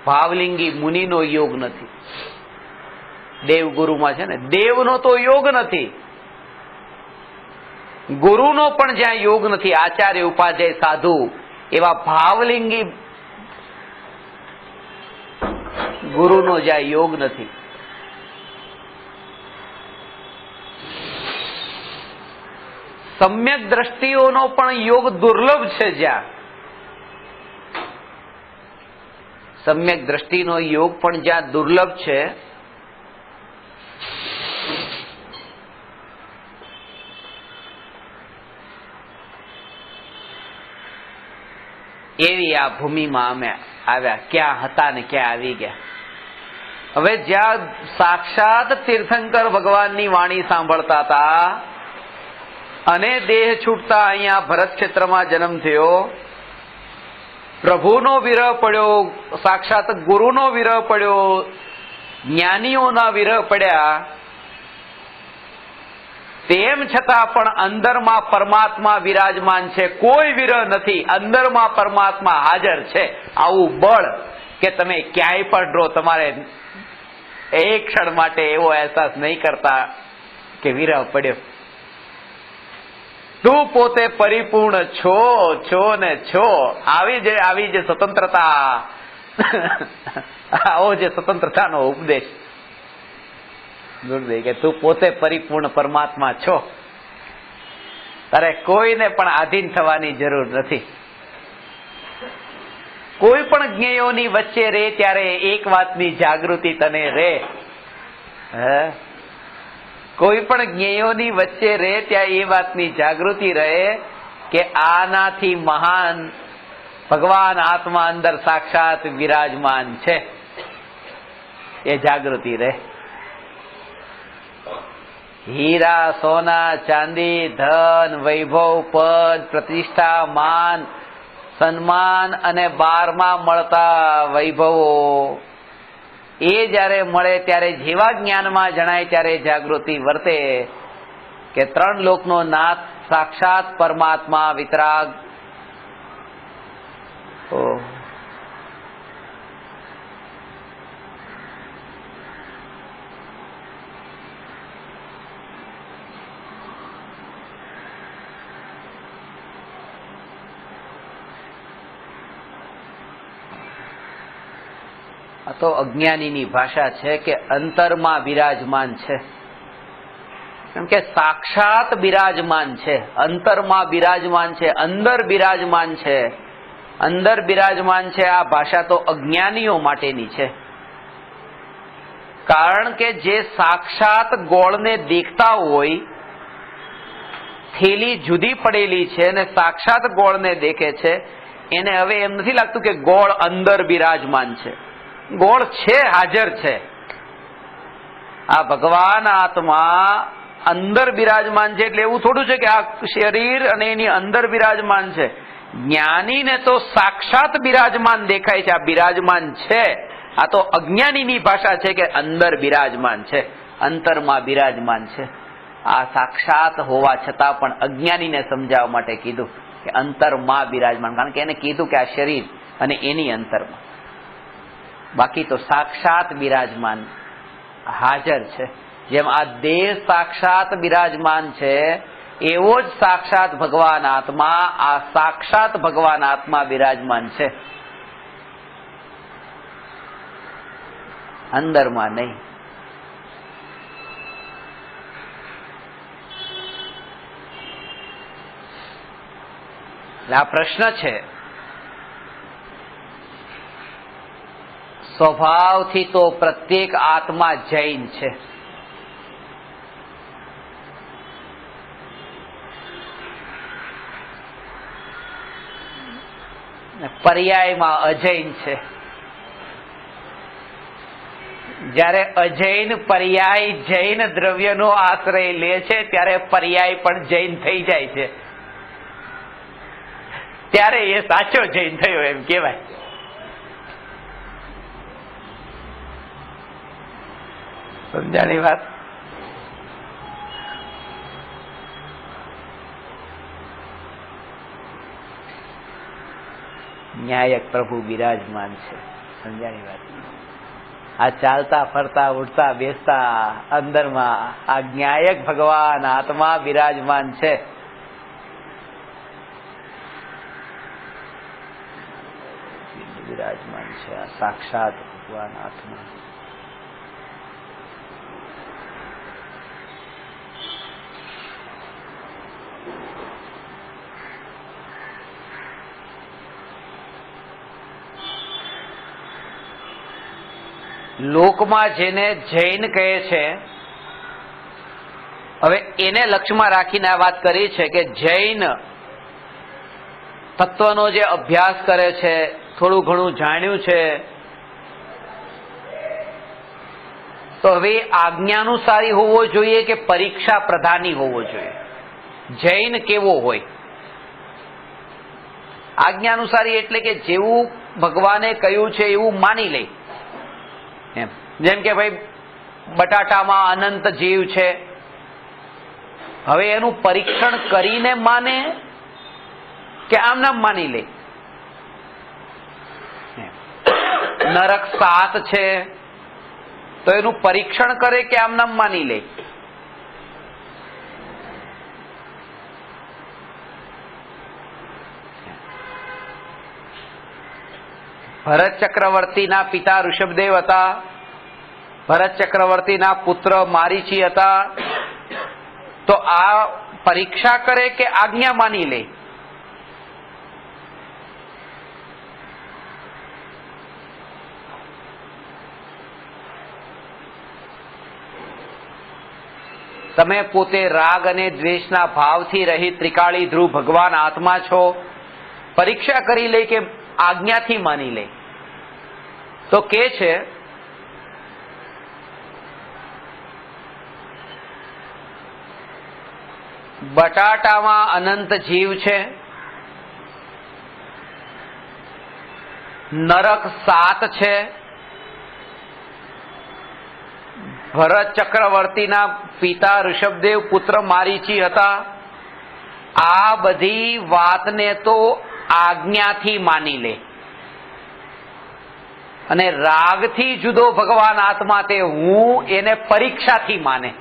ભાવલિંગી મુનિનો યોગ નથી. દેવ ગુરુમાં છે ને, દેવનો તો યોગ નથી, ગુરુનો પણ જ્યાં યોગ નથી. આચાર્ય, ઉપાધ્યાય, સાધુ એવા ભાવલિંગી ગુરુનો જ્યાં યોગ નથી. સમ્યક દ્રષ્ટિઓનો પણ યોગ દુર્લભ છે. જ્યાં સમ્યક દ્રષ્ટિનો યોગ પણ જ્યાં દુર્લભ છે, એવી આ ભૂમિમાં અમે આવ્યા. ક્યાં હતા ને ક્યાં આવી ગયા. હવે જ્યાં સાક્ષાત તીર્થંકર ભગવાનની વાણી સાંભળતા હતા અને દેહ છૂટતા અહીંયા ભરત ક્ષેત્રમાં જન્મ થયો, પ્રભુનો વિરહ પડ્યો, સાક્ષાત ગુરુનો વિરહ પડ્યો, જ્ઞાનીઓના વિરહ પડ્યા, તેમ છતાં પણ અંદરમાં પરમાત્મા વિરાજમાન છે, કોઈ વિરહ નથી, અંદરમાં પરમાત્મા હાજર છે. આવું બળ કે તમે ક્યાંય પણ રહો, તમારે એક ક્ષણ માટે એવો અહેસાસ નહીં કરતા કે વિરહ પડ્યો. તું પોતે પરિપૂર્ણ છો ને છો. આવી જે સ્વતંત્રતા, આવો જે સ્વતંત્રતાનો ઉપદેશ ગુરુદેવ કે તું પોતે પરિપૂર્ણ પરમાત્મા છો, તારે કોઈને પણ આધીન થવાની જરૂર નથી. કોઈ પણ જ્ઞેયોની વચ્ચે રહે ત્યારે એક વાતની જાગૃતિ તને રહે. કોઈ પણ જ્ઞેયોની વચ્ચે રહે ત્યાં એ વાતની જાગૃતિ રહે કે આનાથી મહાન ભગવાન આત્મા અંદર સાક્ષાત વિરાજમાન છે. એ જાગૃતિ રહે. હીરા, સોના, ચાંદી, ધન, વૈભવ, પદ, પ્રતિષ્ઠા, માન, સન્માન અને બારમાં મળતા વૈભવો એ જયારે મળે ત્યારે જેવા જ્ઞાનમાં જણાય ત્યારે જાગૃતિ વર્તે કે ત્રણ લોકનો નાથ સાક્ષાત પરમાત્મા વિતરાગ. આ તો અજ્ઞાનીની ભાષા છે કે અંતરમાં બિરાજમાન છે, કેમ કે સાક્ષાત બિરાજમાન છે, અંતરમાં બિરાજમાન છે, અંદર બિરાજમાન છે, અંદર બિરાજમાન છે. આ ભાષા તો અજ્ઞાનીઓ માટેની છે. કારણ કે જે સાક્ષાત ગોળને દેખતા હોય, થેલી જુદી પડેલી છે અને સાક્ષાત ગોળને દેખે છે, એને હવે એમ નથી લાગતું કે ગોળ અંદર બિરાજમાન છે. ગોળ છે, હાજર છે. આ ભગવાન આત્મા અંદર બિરાજમાન છે એટલે એવું થોડું છે કે આ શરીર અને એની અંદર બિરાજમાન છે. જ્ઞાનીને તો સાક્ષાત બિરાજમાન દેખાય છે. આ બિરાજમાન છે. આ તો અજ્ઞાનીની ભાષા છે કે અંદર બિરાજમાન છે, અંતરમાં બિરાજમાન છે. આ સાક્ષાત હોવા છતાં પણ અજ્ઞાનીને સમજાવવા માટે કીધું કે અંતરમાં બિરાજમાન. કારણ કે એને કીધું કે આ શરીર અને એની અંતરમાં, બાકી તો સાક્ષાત બિરાજમાન હાજર છે. જેમ આ દેહ સાક્ષાત બિરાજમાન છે, એવો જ સાક્ષાત ભગવાન આત્મા, આ સાક્ષાત ભગવાન આત્મા બિરાજમાન છે, અંદરમાં નહીં. આ પ્રશ્ન છે. સ્વભાવથી તો પ્રત્યેક આત્મા જૈન છે, પર્યાયમાં અજૈન છે. જ્યારે અજૈન પર્યાય જૈન દ્રવ્યનો આશ્રય લે છે ત્યારે પર્યાય પણ જૈન થઈ જાય છે, ત્યારે એ સાચો જૈન થયો એમ કહેવાય. સમજાણી વાત? ન્યાયક પ્રભુ બિરાજમાન છે. સમજાણી વાત? આ ચાલતા ફરતા ઉઠતા બેસતા અંદરમાં આ ન્યાયક ભગવાન આત્મા બિરાજમાન છે. બિરાજમાન છે આ સાક્ષાત ભગવાન આત્મા. લોકમાં જેને જૈન કહે છે, હવે એને લક્ષ્યમાં રાખીને આ વાત કરી છે કે જૈન તત્વનો જે અભ્યાસ કરે છે, થોડું ઘણું જાણ્યું છે, તો હવે આજ્ઞાનુસારી હોવો જોઈએ કે પરીક્ષા પ્રધાની હોવો જોઈએ? જૈન કેવો હોય? આજ્ઞાનુસારી એટલે કે જેવું ભગવાને કહ્યું છે એવું માની લે. જેમ કે ભાઈ બટાટામાં અનંત જીવ છે, હવે એનું પરીક્ષણ કરીને માને કે આમ નામ માની લે? નરક 7 છે તો એનું પરીક્ષણ કરે કે આમ નામ માની લે? ભરત ચક્રવર્તીના પિતા ઋષભદેવ હતા, ભરત ચક્રવર્તીના પુત્ર મારીચી હતા, તો આ પરીક્ષા કરે કે આજ્ઞા માની લે? તમે પોતે રાગ અને દ્વેષના ભાવથી રહિત ત્રિકાળી ધ્રુવ ભગવાન આત્મા છો, પરીક્ષા કરી લે કે આજ્ઞાથી માની લે? તો કે છે બટાટામાં અનંત જીવ છે, નરક 7 છે, ભરત ચક્રવર્તીના પિતા ઋષભદેવ પુત્ર મારીચી હતા, આ બધી વાતને તો આજ્ઞાથી માની લે, અને રાગથી જુદો ભગવાન આત્મા તે હું, એને પરીક્ષાથી માને.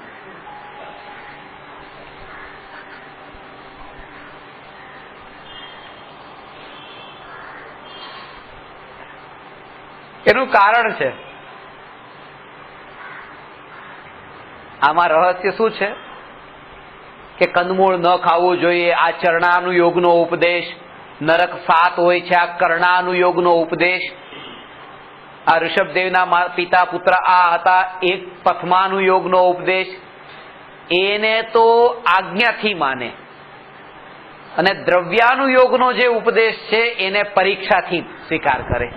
એનું કારણ છે, આમાં રહસ્ય શું છે કે કંદમૂળ ન ખાવું જોઈએ, આ ચરણાનુયોગનો ઉપદેશ, નરક 7 હોય છે આ કર્ણાનુયોગનો ઉપદેશ, આ ઋષભદેવના પિતા પુત્ર આ હતા એક પથમાનુયોગનો ઉપદેશ, એને તો આજ્ઞાથી માને, અને દ્રવ્યાનુયોગનો જે ઉપદેશ છે એને પરીક્ષાથી સ્વીકાર કરે.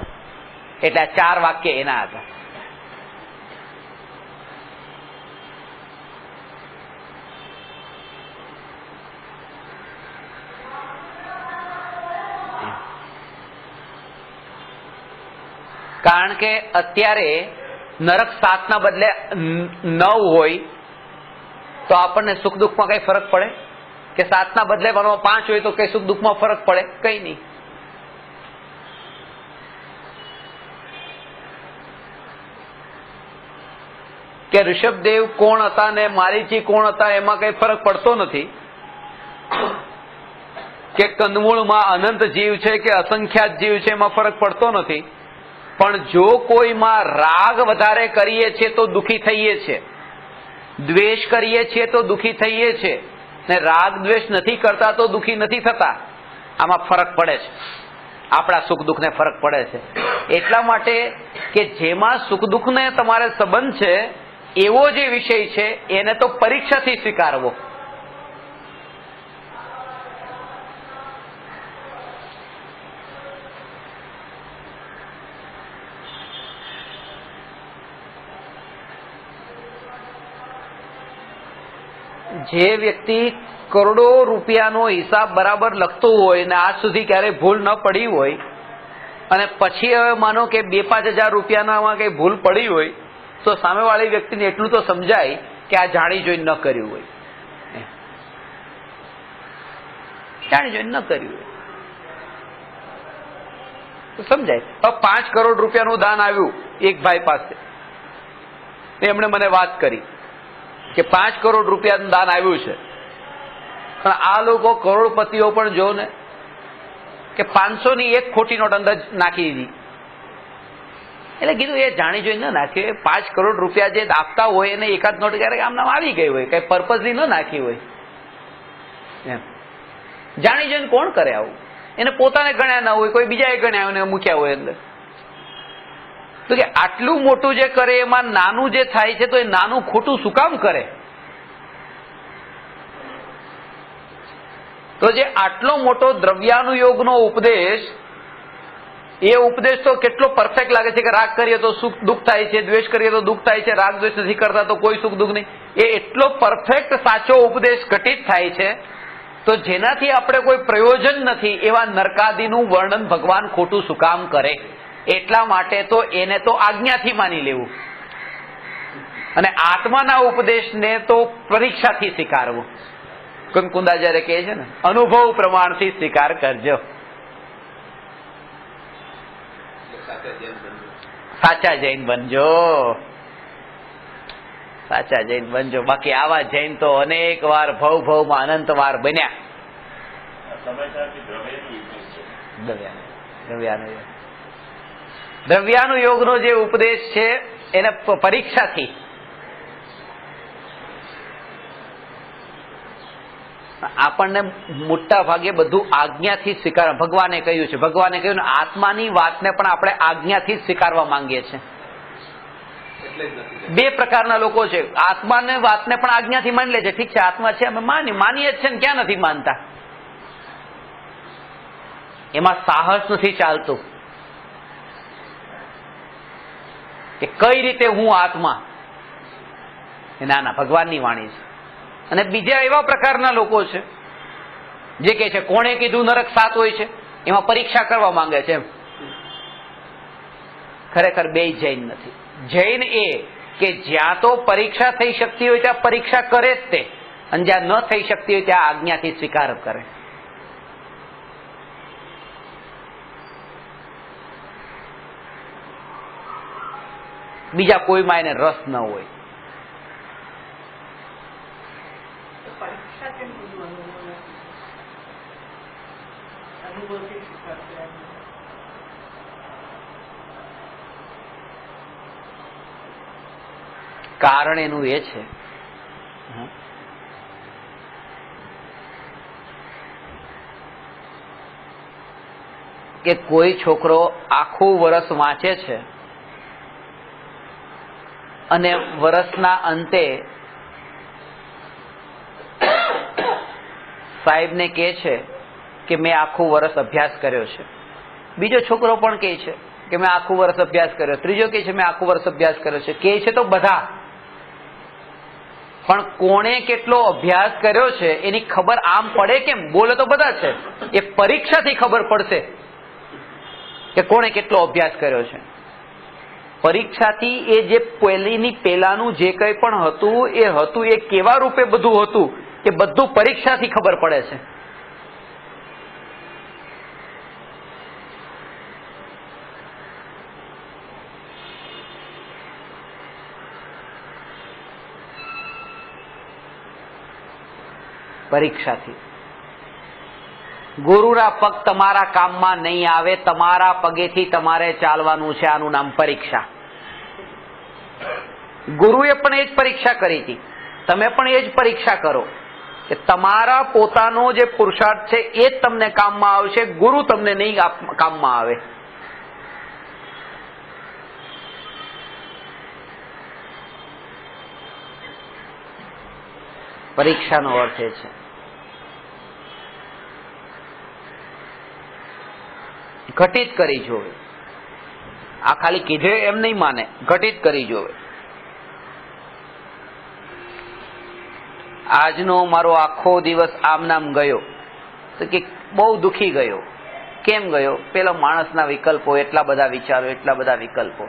એટલે આ 4 વાક્ય એના હતા. કારણ કે અત્યારે નરક 7 ના બદલે 9 હોય તો આપણને સુખ દુઃખમાં કઈ ફરક પડે? કે 7 ના બદલે 5 હોય તો કઈ સુખ દુઃખમાં ફરક પડે? કઈ નહીં. કે ઋષભદેવ કોણ હતા ને મારીચી કોણ હતા એમાં કઈ ફરક પડતો નથી, કે કંદમૂળમાં અનંત જીવ છે કે અસંખ્યાત જીવ છે એમાં ફરક પડતો નથી. પણ જો કોઈમાં રાગ વધારે કરીએ છીએ તો દુઃખી થઈએ છીએ, દ્વેષ કરીએ છીએ તો દુઃખી થઈએ છીએ, ને રાગ દ્વેષ નથી કરતા તો દુઃખી નથી થતા. આમાં ફરક પડે છે, આપણા સુખ દુઃખને ફરક પડે છે. એટલા માટે કે જેમાં સુખ દુઃખને તમારે સંબંધ છે એવો જે વિષય છે એને તો પરીક્ષાથી સ્વીકારવો. જે વ્યક્તિ કરોડો રૂપિયાનો હિસાબ બરાબર લખતો હોય ને આજ સુધી ક્યારે ભૂલ ન પડી હોય, અને પછી હવે માનો કે 2-5 હજાર રૂપિયાનામાં કઈ ભૂલ પડી હોય તો સામેવાળી વ્યક્તિને એટલું તો સમજાય કે આ જાણી જોઈને ન કર્યું હોય, જાણી જોઈને ન કર્યું હોય તો સમજાય. હવે 5 કરોડ રૂપિયાનું દાન આવ્યું એક ભાઈ પાસે, એમણે મને વાત કરી કે 5 કરોડ રૂપિયાનું દાન આવ્યું છે, પણ આ લોકો કરોડપતિઓ પણ જો ને કે 500ની એક ખોટી નોટ અંદર નાખી દીધી. એટલે કીધું એ જાણી જોઈને ન નાખ્યું, 5 કરોડ રૂપિયા જે આપતા હોય એને એકાદ નોટ ક્યારેક આમ નામ આવી ગઈ હોય, કઈ પર્પઝલી ન નાખી હોય. એમ જાણી જોઈને કોણ કરે આવું? એને પોતાને ગણ્યા ના હોય, કોઈ બીજાએ ગણ્યા હોય મૂક્યા હોય અંદર. તો કે આટલું મોટું જે કરે એમાં નાનું જે થાય છે તો એ નાનું ખોટું શું કામ કરે? તો જે આટલો મોટો દ્રવ્યાનુયોગનો ઉપદેશ, એ ઉપદેશ તો કેટલો પરફેક્ટ લાગે છે કે રાગ કરીએ તો સુખ દુઃખ થાય છે, દ્વેષ કરીએ તો દુઃખ થાય છે, રાગ દ્વેષ નથી કરતા તો કોઈ સુખ દુઃખ નહીં, એ એટલો પરફેક્ટ સાચો ઉપદેશ ઘટિત થાય છે, તો જેનાથી આપણે કોઈ પ્રયોજન નથી એવા નરકાદીનું વર્ણન ભગવાન ખોટું શું કામ કરે? એટલા માટે તો એને તો આજ્ઞાથી માની લેવું, અને આત્માના ઉપદેશને તો પરીક્ષાથી સ્વીકારવું. કંકુંદાચાર્ય કહે છે ને, અનુભવ પ્રમાણથી સ્વીકાર કરજો. સાચા જૈન બનજો, સાચા જૈન બનજો. બાકી આવા જૈન તો અનેક વાર ભવમાં અનંત વાર બન્યા. દ્રવ્યાનુયોગ નો જે ઉપદેશ છે એને પરીક્ષાથી આપણને મોટા ભાગે બધું આજ્ઞાથી સ્વીકાર. ભગવાને કહ્યું છે, ભગવાને કહ્યું ને આત્માની વાતને પણ આપણે આજ્ઞાથી સ્વીકારવા માંગીએ છીએ. બે પ્રકારના લોકો છે. આત્માને વાતને પણ આજ્ઞાથી માની લે છે. ઠીક છે, આત્મા છે અમે માનીએ જ છે ને, ક્યાં નથી માનતા. એમાં સાહસ નથી ચાલતું કે કઈ રીતે હું આત્મા. ના ના, ભગવાનની વાણી છે. અને બીજા એવા પ્રકારના લોકો છે જે કહે છે કોણે કીધું નરક 7 હોય છે, એમાં પરીક્ષા કરવા માંગે છે. ખરેખર બે જૈન નથી. જૈન એ કે જ્યાં તો પરીક્ષા થઈ શકતી હોય ત્યાં પરીક્ષા કરે જ તે, અને જ્યાં ન થઈ શકતી હોય ત્યાં આજ્ઞાથી સ્વીકાર કરે. બીજા કોઈમાં એને રસ ન હોય. કારણ એનું એ છે કે કોઈ છોકરો આખું વર્ષ વાંચે છે અને વર્ષના અંતે સાહેબને કહે છે કે મેં આખું વર્ષ અભ્યાસ કર્યો છે. બીજો છોકરો પણ કહે છે કે મેં આખું વર્ષ અભ્યાસ કર્યો. ત્રીજો કહે છે મેં આખું વર્ષ અભ્યાસ કર્યો છે. કહે છે તો બધા, પણ કોણે કેટલો અભ્યાસ કર્યો છે એની ખબર આમ પડે કેમ? બોલે તો બધા છે. એ પરીક્ષાથી ખબર પડશે કે કોણે કેટલો અભ્યાસ કર્યો છે. પરીક્ષાથી એ જે પેલાનું જે કંઈ પણ હતું એ કેવા રૂપે બધું હતું એ બધું પરીક્ષાથી ખબર પડે છે. પરીક્ષાથી. ગુરુના પગ તમારા કામમાં નહીં આવે, તમારા પગેથી તમારે ચાલવાનું છે. આનું નામ પરીક્ષા. ગુરુએ પણ એ જ પરીક્ષા કરી હતી. તમે પણ એ જ પરીક્ષા કરો કે તમારા પોતાનો જે પુરુષાર્થ છે એ જ તમને કામમાં આવશે, ગુરુ તમને નહીં કામમાં આવે. પરીક્ષાનો અર્થ એ છે. ઘટિત કરી જોવે. આ ખાલી કીધે એમ નહીં માને, ઘટિત કરી જોવે. આજનો મારો આખો દિવસ આમ નામ ગયો તો કે બહુ દુખી ગયો. કેમ ગયો? પેલા માણસના વિકલ્પો, એટલા બધા વિચારો, એટલા બધા વિકલ્પો.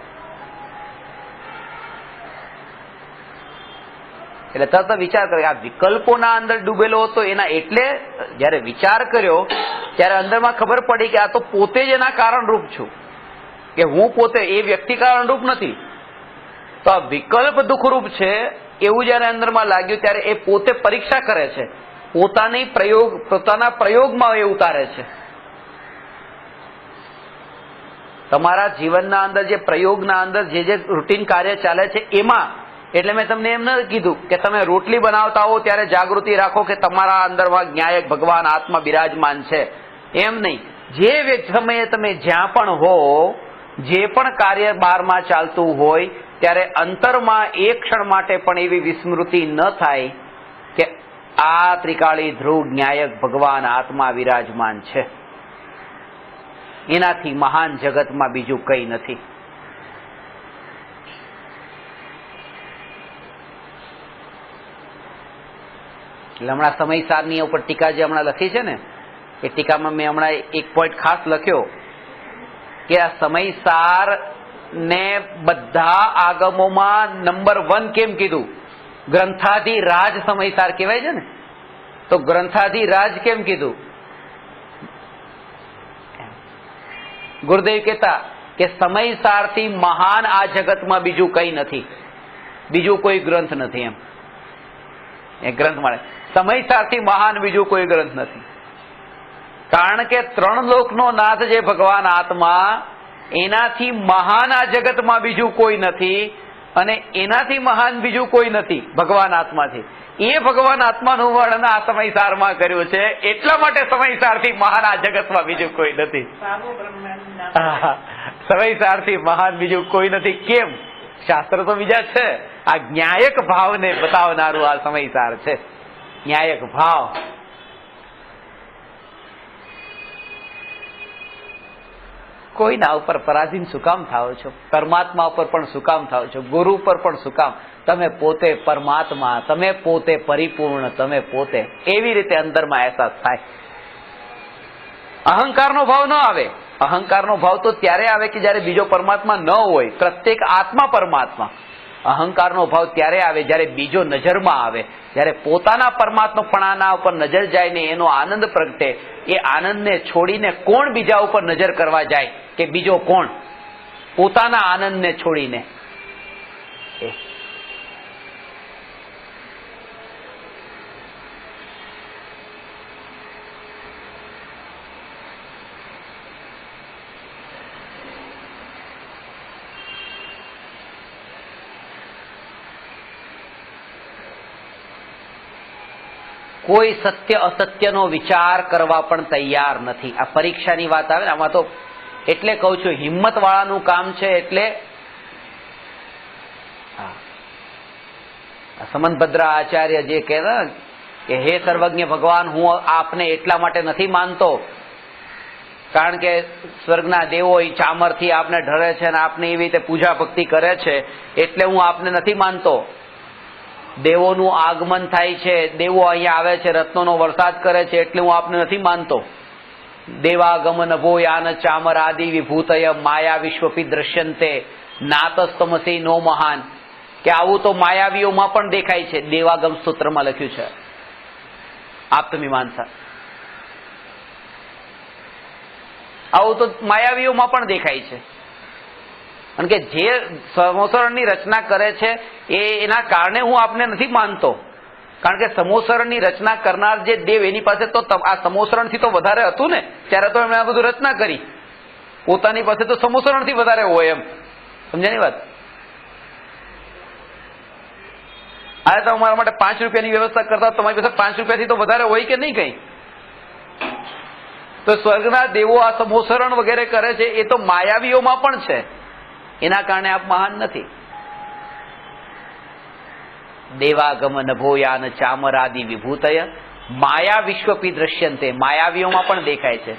એટલે તરત વિચાર કરે આ વિકલ્પોના અંદર ડૂબેલો હતો એના, એટલે જયારે વિચાર કર્યો ત્યારે અંદરમાં ખબર પડી કે આ તો પોતે જ એના કારણરૂપ છું, કે હું પોતે એ વ્યક્તિ કારણરૂપ નથી. તો આ વિકલ્પ દુઃખરૂપ છે એવું જયારે અંદરમાં લાગ્યું ત્યારે એ પોતે પરીક્ષા કરે છે, પોતાના પ્રયોગમાં એ ઉતારે છે. તમારા જીવનના અંદર જે પ્રયોગના અંદર જે રૂટીન કાર્ય ચાલે છે એમાં, એટલે મેં તમને એમ ન કીધું કે તમે રોટલી બનાવતા હો ત્યારે જાગૃતિ રાખો કે તમારા અંદરમાં જ્ઞાયક ભગવાન આત્મા બિરાજમાન છે. એમ નહીં. જે સમયે તમે જ્યાં પણ હો, જે પણ કાર્ય બહારમાં ચાલતું હોય ત્યારે અંતરમાં એક ક્ષણ માટે પણ એવી વિસ્મૃતિ ન થાય કે આ ત્રિકાળી ધ્રુવ જ્ઞાયક ભગવાન આત્મા વિરાજમાન છે. એનાથી મહાન જગતમાં બીજું કંઈ નથી. એટલે હમણાં સમયસારની ઉપર ટીકા જે હમણાં લખી છે ને, એ ટીકામાં મેં હમણાં એક પોઈન્ટ ખાસ લખ્યો કે આ સમયસાર ને બધા આગમોમાં નંબર 1 કેમ કીધું? ગ્રંથાધિ રાજ સમયસાર કહેવાય છે ને. તો ગ્રંથાધિરાજ કેમ કીધું? ગુરુદેવ કહેતા કે સમય સારથી મહાન આ જગતમાં બીજું કઈ નથી, બીજું કોઈ ગ્રંથ નથી. એમ એ ગ્રંથ મળે સમય સારથી મહાન બીજું કોઈ ગ્રંથ નથી. કારણ કે ત્રણ લોકનો નાથ જે ભગવાન આત્મા, એનાથી મહાન આ જગતમાં બીજું કોઈ નથી, અને એનાથી મહાન બીજું કોઈ નથી ભગવાન આત્માથી. એ ભગવાન આત્માનું વર્ણન આ સમયસારમાં કર્યું છે. એટલા માટે સમયસારથી મહાન આ જગતમાં બીજું કોઈ નથી. સમયસારથી મહાન બીજું કોઈ નથી. કેમ? શાસ્ત્ર તો બીજા છે. આ ન્યાયક ભાવને બતાવનારું આ સમયસાર છે. ન્યાયક ભાવ. કોઈના ઉપર પરાધીન શું કામ થાઓ છો? પરમાત્મા ઉપર પણ શું કામ થાઓ છો? ગુરુ ઉપર પણ શું કામ? તમે પોતે પરમાત્મા, તમે પોતે પરિપૂર્ણ, તમે પોતે. એવી રીતે અંદરમાં અહેસાસ થાય. અહંકારનો ભાવ ન આવે. અહંકારનો ભાવ તો ત્યારે આવે કે જયારે બીજો પરમાત્મા ન હોય, પ્રત્યેક આત્મા પરમાત્મા. અહંકારનો ભાવ ત્યારે આવે જ્યારે બીજો નજરમાં આવે, જ્યારે પોતાના પરમાત્માપણાના ઉપર નજર જાય ને એનો આનંદ પ્રગટે. એ આનંદને છોડીને કોણ બીજા ઉપર નજર કરવા જાય? કે બીજો કોણ? પોતાના આનંદને છોડીને. કોઈ સત્ય અસત્યનો વિચાર કરવા પણ તૈયાર નથી. આ પરીક્ષાની વાત આવે ને, આમાં તો એટલે કહું છું હિંમત વાળાનું કામ છે. એટલે સમંતભદ્ર આચાર્ય જે કહે કે હે સર્વજ્ઞ ભગવાન, હું આપને એટલા માટે નથી માનતો કારણ કે સ્વર્ગના દેવો ચામરથી આપને ઢરે છે અને આપને એવી રીતે પૂજા ભક્તિ કરે છે, એટલે હું આપને નથી માનતો. દેવોનું આગમન થાય છે, દેવો અહીંયા આવે છે, રત્નોનો વરસાદ કરે છે, એટલે હું આપને નથી માનતો. દેવાગમન ભો યાન ચામર આદિ વિભૂતય માયા વિશ્વપી દ્રશ્યંતે નાતસ્તમસી નો મહાન. કે આવું તો માયાવીઓમાં પણ દેખાય છે. દેવાગમ સૂત્રમાં લખ્યું છે આપ્તમીમાંસા. આવું તો માયાવીઓમાં પણ દેખાય છે. કારણ કે જે સમોસરણની રચના કરે છે એના કારણે હું આપને નથી માનતો. કારણ કે સમોસરણની રચના કરનાર જે દેવ, એની પાસે તો આ સમોસરણથી તો વધારે હતું ને, ત્યારે તો એમણે આ બધું રચના કરી. પોતાની પાસે તો સમોસરણથી વધારે હોય. એમ સમજાની વાત? આ તો અમારા માટે 5 રૂપિયાની વ્યવસ્થા કરતા તમારી પાસે 5 રૂપિયાથી તો વધારે હોય કે નહીં કઈ? તો સ્વર્ગના દેવો આ સમોસરણ વગેરે કરે છે, એ તો માયાવીઓમાં પણ છે. એના કારણે આપ મહાન નથી. દેવાગમન ભોયાન ચામરાદિ વિભૂતય માયા વિશ્વપી દ્રશ્યંતે. માયાવીઓમાં પણ દેખાય છે.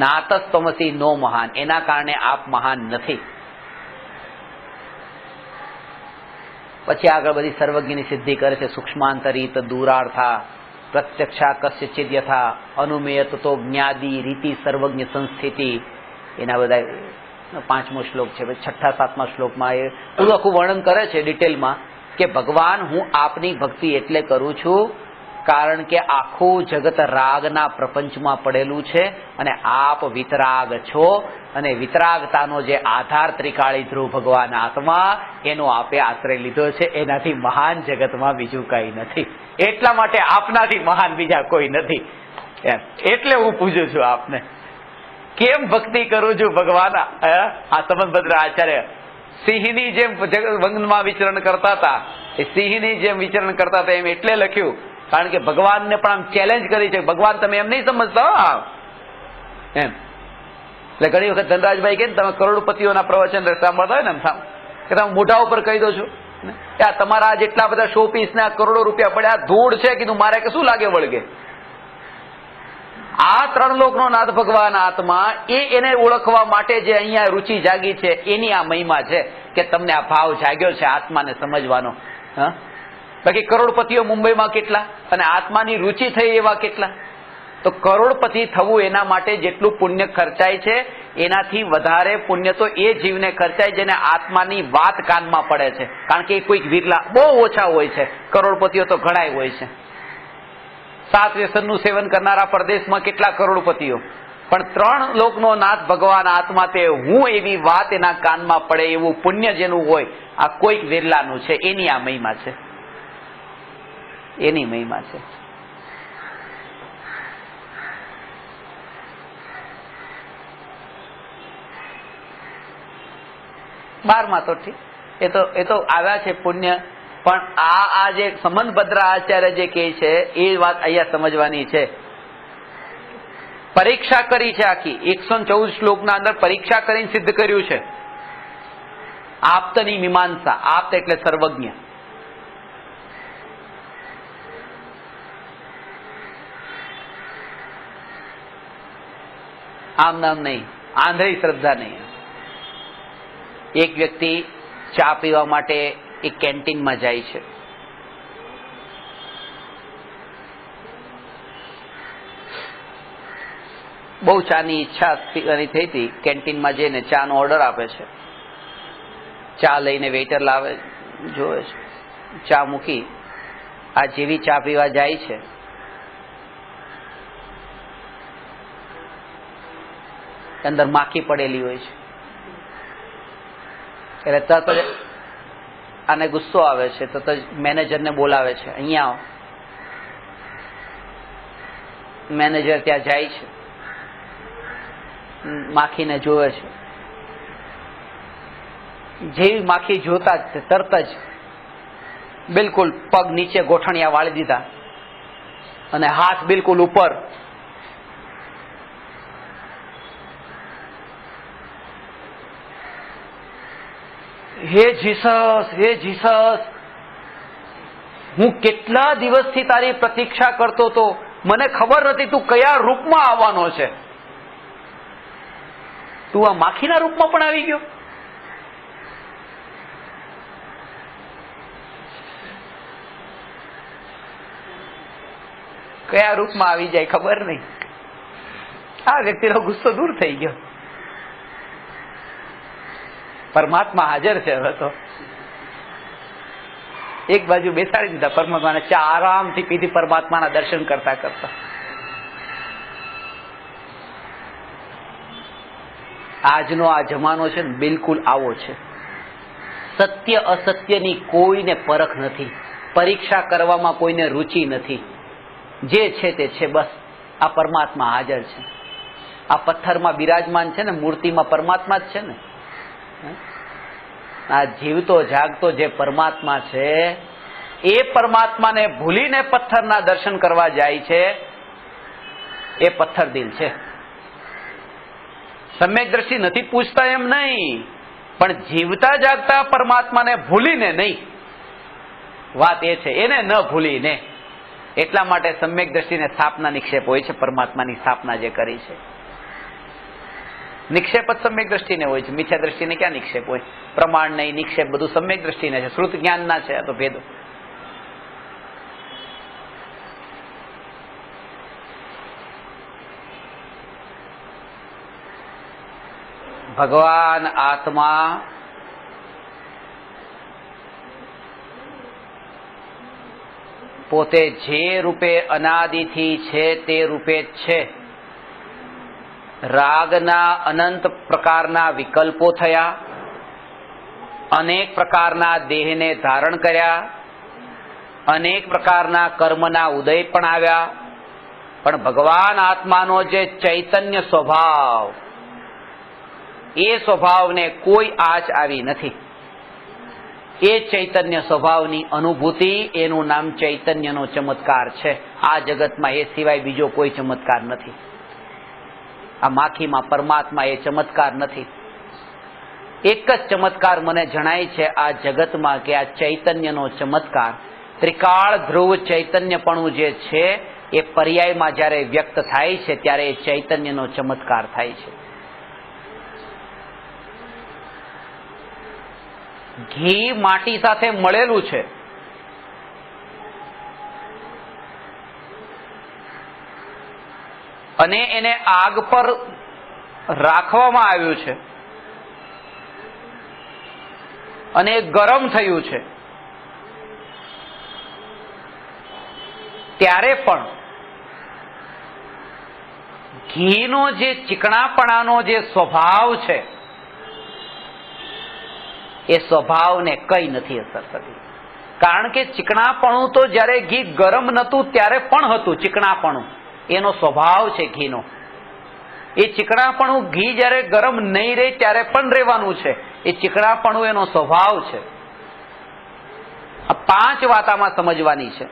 નાતસ્તમસી નો મહાન. એના કારણે આપ મહાન નથી. પછી આગળ બધી સર્વજ્ઞની સિદ્ધિ કરે છે. સૂક્ષ્માંતરિત દૂરાર્થા પ્રત્યક્ષા કસ્યચિદ યથા અનુમેયત તો જ્ઞાદી રીતિ સર્વજ્ઞ સંસ્થિતિ. એના બધા 5મો શ્લોક છે. 6ઠા 7મા શ્લોકમાં એ પૂરું આખું વર્ણન કરે છે ડિટેલમાં કે ભગવાન, હું આપની ભક્તિ એટલે કરું છું કારણ કે આખું જગત રાગના પ્રપંચમાં પડેલું છે અને આપ વિતરાગ છો, અને વિતરાગતાનો જે આધાર ત્રિકાળી ધ્રુવ ભગવાન આત્મા, એનો આપે આશ્રય લીધો છે. એનાથી મહાન જગતમાં બીજું કઈ નથી. એટલા માટે આપનાથી મહાન બીજા કોઈ નથી. એટલે હું પૂછું છું આપને, કેમ ભક્તિ કરું છું ભગવાન? આ સમંતભદ્ર આચાર્ય સિંહની જેમ વનમાં વિચરણ કરતા હતા. એ સિંહની જેમ વિચરણ કરતા હતા એમ એટલે લખ્યું કારણ કે ભગવાનને પણ આમ ચેલેન્જ કરી છે. ભગવાન તમે એમ નહીં સમજતા એમ. એટલે ઘણી વખત ધનરાજભાઈ કે તમે કરોડપતિઓના પ્રવચન સાંભળતા હોય ને એમ કે તમે મોઢા ઉપર કહી દો છો કે તમારા જેટલા બધા શો પીસ ને કરોડો રૂપિયા પડ્યા, ધૂળ છે, કીધું મારે કે શું લાગે વળગે. આ 3 લોકનો નાથ ભગવાન આત્મા, એને ઓળખવા માટે જે અહીંયા રુચિ જાગી છે, એની આ મહિમા છે કે તમને આ ભાવ જાગ્યો છે આત્માને સમજવાનો. બાકી કરોડપતિઓ મુંબઈમાં કેટલા, અને આત્માની રુચિ થઈ એવા કેટલા. તો કરોડપતિ થવું એના માટે જેટલું પુણ્ય ખર્ચાય છે, એનાથી વધારે પુણ્ય તો એ જીવને ખર્ચાય જેને આત્માની વાત કાનમાં પડે છે. કારણ કે કોઈક વિરલા, બહુ ઓછા હોય છે. કરોડપતિઓ તો ઘણાય હોય છે. 7 વ્યસનનું સેવન કરનારા પરદેશમાં કેટલા કરોડપતિઓ, પણ 3 લોકનો નાથ ભગવાન આત્મા તે હું એવી વાત એના કાનમાં પડે એવું પુણ્ય જેનું હોય, આ કોઈક વિરલાનું છે. એની આ મહિમા છે, એની મહિમા છે. બારમાં તો ઠીક, એ તો આવ્યા છે પુણ્ય, પણ આ જે સંબંધભદ્ર આચાર્ય જે કહે છે એ વાત અહીંયા સમજવાની છે. પરીક્ષા કરી છે આખી 114 શ્લોકના અંદર પરીક્ષા કરીને સિદ્ધ કર્યું છે. આપ્તની મીમાંસા, આપ્ત એટલે સર્વજ્ઞ. આમ નામ નહીં, આંધળી શ્રદ્ધા નહીં. એક વ્યક્તિ ચા પીવા માટે એક કેન્ટીનમાં જાય છે. બહુ ચાની ઈચ્છા પીવાની થઈ હતી. કેન્ટીનમાં જઈને ચાનો ઓર્ડર આપે છે. ચા લઈને વેઇટર લાવે, જોવે છે, ચા મૂકી આ જેવી ચા પીવા જાય છે અંદર માખી પડેલી હોય છે. એટલે તરત જ આને ગુસ્સો આવે છે, તરત જ મેનેજરને બોલાવે છે, અહીંયા આવો. મેનેજર ત્યાં જાય છે, માખીને જોવે છે. જેવી માખી જોતા જ તરત જ બિલકુલ પગ નીચે ગોઠણિયા વાળી દીધા અને હાથ બિલકુલ ઉપર. હે જીસસ, હે જીસસ, હું કેટલા દિવસથી તારી પ્રતીક્ષા કરતો હતો, મને ખબર નથી તું કયા રૂપમાં આવવાનો છે. તું આ માખીના રૂપમાં પણ આવી ગયો. કયા રૂપમાં આવી જાય ખબર નહીં. આ વ્યક્તિનો ગુસ્સો દૂર થઈ ગયો. પરમાત્મા હાજર છે. હવે તો એક બાજુ બેસાડી દીધા પરમાત્માને, ચા આરામથી પીધી પરમાત્માના દર્શન કરતા કરતા. આજનો આ જમાનો છે ને બિલકુલ આવો છે. સત્ય અસત્યની કોઈને પરખ નથી, પરીક્ષા કરવામાં કોઈને રુચિ નથી. જે છે તે છે, બસ. આ પરમાત્મા હાજર છે. આ પથ્થરમાં બિરાજમાન છે ને, મૂર્તિમાં પરમાત્મા જ છે ને. આ જીવતો જાગતો જે પરમાત્મા છે એ પરમાત્માને ભૂલીને પથ્થરના દર્શન કરવા જાય છે, એ પથ્થર દિલ છે. સમ્યક દ્રષ્ટિ નથી પૂછતા એમ નહીં, પણ જીવતા જાગતા પરમાત્માને ભૂલીને નહીં, વાત એ છે. એને ન ભૂલીને. એટલા માટે સમ્યક દ્રષ્ટિને સ્થાપના નિક્ષેપ હોય છે. પરમાત્માની સ્થાપના જે કરી છે, નિક્ષેપ જ સમ્યક દ્રષ્ટિને હોય છે. મિથ્યા દ્રષ્ટિને ક્યાં નિક્ષેપ હોય? પ્રમાણ નહીં, નિક્ષેપ બધું સમ્યક દ્રષ્ટિને છે. શ્રુત જ્ઞાનના છે. આ તો ભેદો. ભગવાન આત્મા પોતે જે રૂપે અનાદિથી છે તે રૂપે જ છે. રાગના અનંત પ્રકારના વિકલ્પો થયા, અનેક પ્રકારના દેહને ધારણ કર્યા, અનેક પ્રકારના કર્મના ઉદય પણ આવ્યા, પણ ભગવાન આત્માનો જે ચૈતન્ય સ્વભાવ, એ સ્વભાવને કોઈ આંચ આવી નથી. એ ચૈતન્ય સ્વભાવની અનુભૂતિ, એનું નામ ચૈતન્યનો ચમત્કાર છે. આ જગતમાં એ સિવાય બીજો કોઈ ચમત્કાર નથી. આ માખીમાં પરમાત્મા એ ચમત્કાર નથી. એક જ ચમત્કાર મને જણાય છે આ જગતમાં, કે આ ચૈતન્યનો ચમત્કાર, ત્રિકાળ ધ્રુવ ચૈતન્યપણું જે છે એ પર્યાયમાં જ્યારે વ્યક્ત થાય છે ત્યારે એ ચૈતન્યનો ચમત્કાર થાય છે. ઘી માટી સાથે મળેલું છે, અને એને આગ પર રાખવામાં આવ્યું છે અને ગરમ થયું છે, ત્યારે પણ ઘીનો જે ચીકણાપણાનો જે સ્વભાવ છે એ સ્વભાવને કઈ નથી અસર થતી. કારણ કે ચીકણાપણું તો જ્યારે ઘી ગરમ નતું ત્યારે પણ હતું. ચીકણાપણું એનો સ્વભાવ છે ઘીનો. એ ચીકણાપણું ઘી જ્યારે ગરમ નહીં રહે ત્યારે પણ રહેવાનું છે. એ ચીકણાપણું એનો સ્વભાવ છે. આ 5 વાત આમાં સમજવાની છે.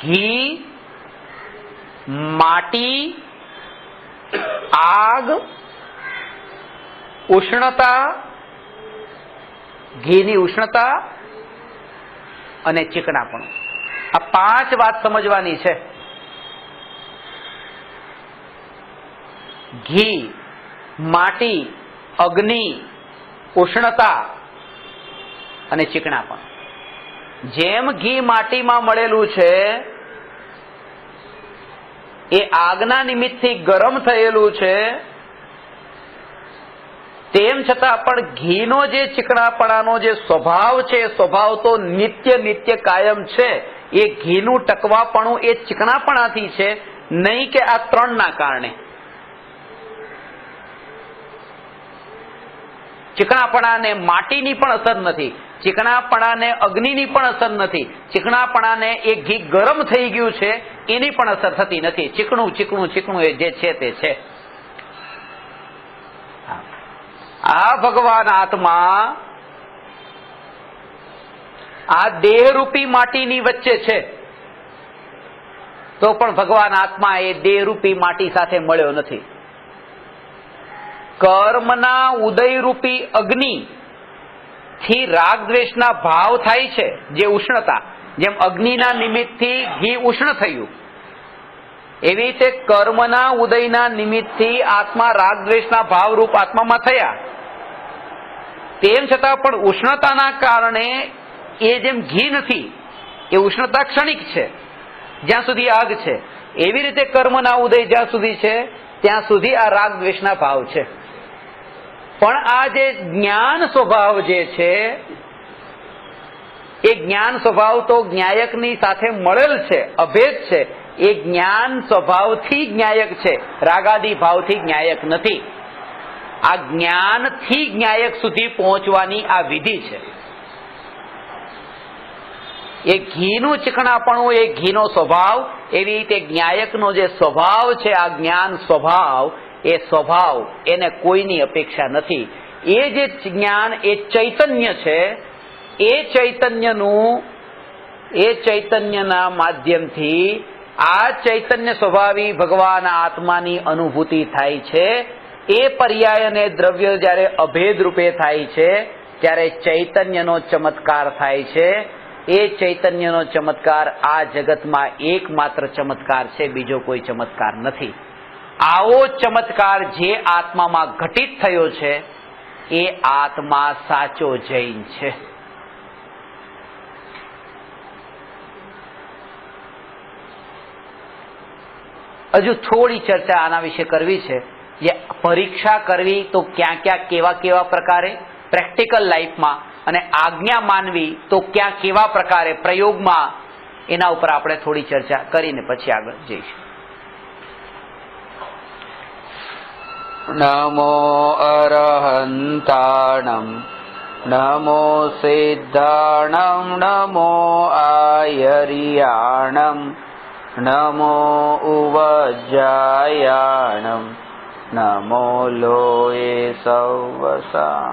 ઘી, માટી, આગ, ઉષ્ણતા, ઘીની ઉષ્ણતા અને ચીકણાપણું. આ 5 વાત સમજવાની છે. ઘી, માટી, અગ્નિ, ઉષ્ણતા અને ચીકણાપણું. જેમ ઘી માટીમાં મળેલું છે એ આગના નિમિત્તથી ગરમ થયેલું છે, તેમ છતાં પણ ઘીનો જે ચીકણાપણાનો જે સ્વભાવ છે એ સ્વભાવ તો નિત્ય કાયમ છે. એ ઘીનું ટકવાપણું એ ચીકણાપણાથી છે, નહીં કે આ 3ના કારણે. ચીકણાપણાને માટીની પણ અસર નથી, ચીકણાપણાને અગ્નિની પણ અસર નથી, ચીકણાપણાને એ ઘી ગરમ થઈ ગયું છે એની પણ અસર થતી નથી. ચીકણું એ જે છે તે છે. આ ભગવાન આત્મા આ દેહરૂપી માટીની વચ્ચે છે, તો પણ ભગવાન આત્મા એ દેહરૂપી માટી સાથે મળ્યો નથી. કર્મના ઉદયરૂપી અગ્નિ થી રાગ દ્વેષના ભાવ થાય છે, જે ઉષ્ણતા. જેમ અગ્નિના નિમિત્તથી ઘી ઉષ્ણ થયું, એવી રીતે કર્મના ઉદયના નિમિત્તથી આત્મા રાગ દ્વેષના ભાવરૂપ આત્મામાં થયા. તેમ છતાં પણ ઉષ્ણતાના કારણે એ જેમ ઘી નથી, એ ઉષ્ણતા ક્ષણિક છે જ્યાં સુધી આગ છે. એવી રીતે કર્મના ઉદય જ્યાં સુધી છે ત્યાં સુધી આ રાગ દ્વેષના ભાવ છે. પણ આ જે જ્ઞાન સ્વભાવ જે છે એ જ્ઞાન સ્વભાવ તો જ્ઞાયકની સાથે મળેલ છે, અભેદ છે. એ જ્ઞાન સ્વભાવથી જ્ઞાયક છે, રાગાદી ભાવથી જ્ઞાયક નથી. આ જ્ઞાનથી જ્ઞાયક સુધી પહોંચવાની આ વિધિ છે. એ ઘીનું ચીકણાપણું એ ઘીનો સ્વભાવ, એવી રીતે જ્ઞાયકનો જે સ્વભાવ છે આ જ્ઞાન સ્વભાવ, એ સ્વભાવ એને કોઈની અપેક્ષા નથી. એ જે જ્ઞાન એ ચૈતન્ય છે, એ ચૈતન્યના માધ્યમથી આ ચૈતન્ય સ્વભાવી ભગવાન આત્માની અનુભૂતિ થાય છે. એ પર્યાય અને દ્રવ્ય જ્યારે અભેદ રૂપે થાય છે ત્યારે ચૈતન્યનો ચમત્કાર થાય છે. એ ચૈતન્યનો ચમત્કાર આ જગતમાં એકમાત્ર ચમત્કાર છે, બીજો કોઈ ચમત્કાર નથી. આવો ચમત્કાર જે આત્મામાં ઘટિત થયો છે એ આત્મા સાચો જૈન છે. હજુ થોડી ચર્ચા આના વિશે કરવી છે. જે પરીક્ષા કરવી તો ક્યાં ક્યાં કેવા પ્રકારે પ્રેક્ટિકલ લાઈફમાં, અને આજ્ઞા માનવી તો ક્યાં કેવા પ્રકારે પ્રયોગમાં, એના ઉપર આપણે થોડી ચર્ચા કરીને પછી આગળ જઈશું. નમો અરહંતાણમ નમો સિદ્ધાણમ નમો આયર્યાણમ નમો ઉવજ્જાયાણમ નમો લોયે સવસા.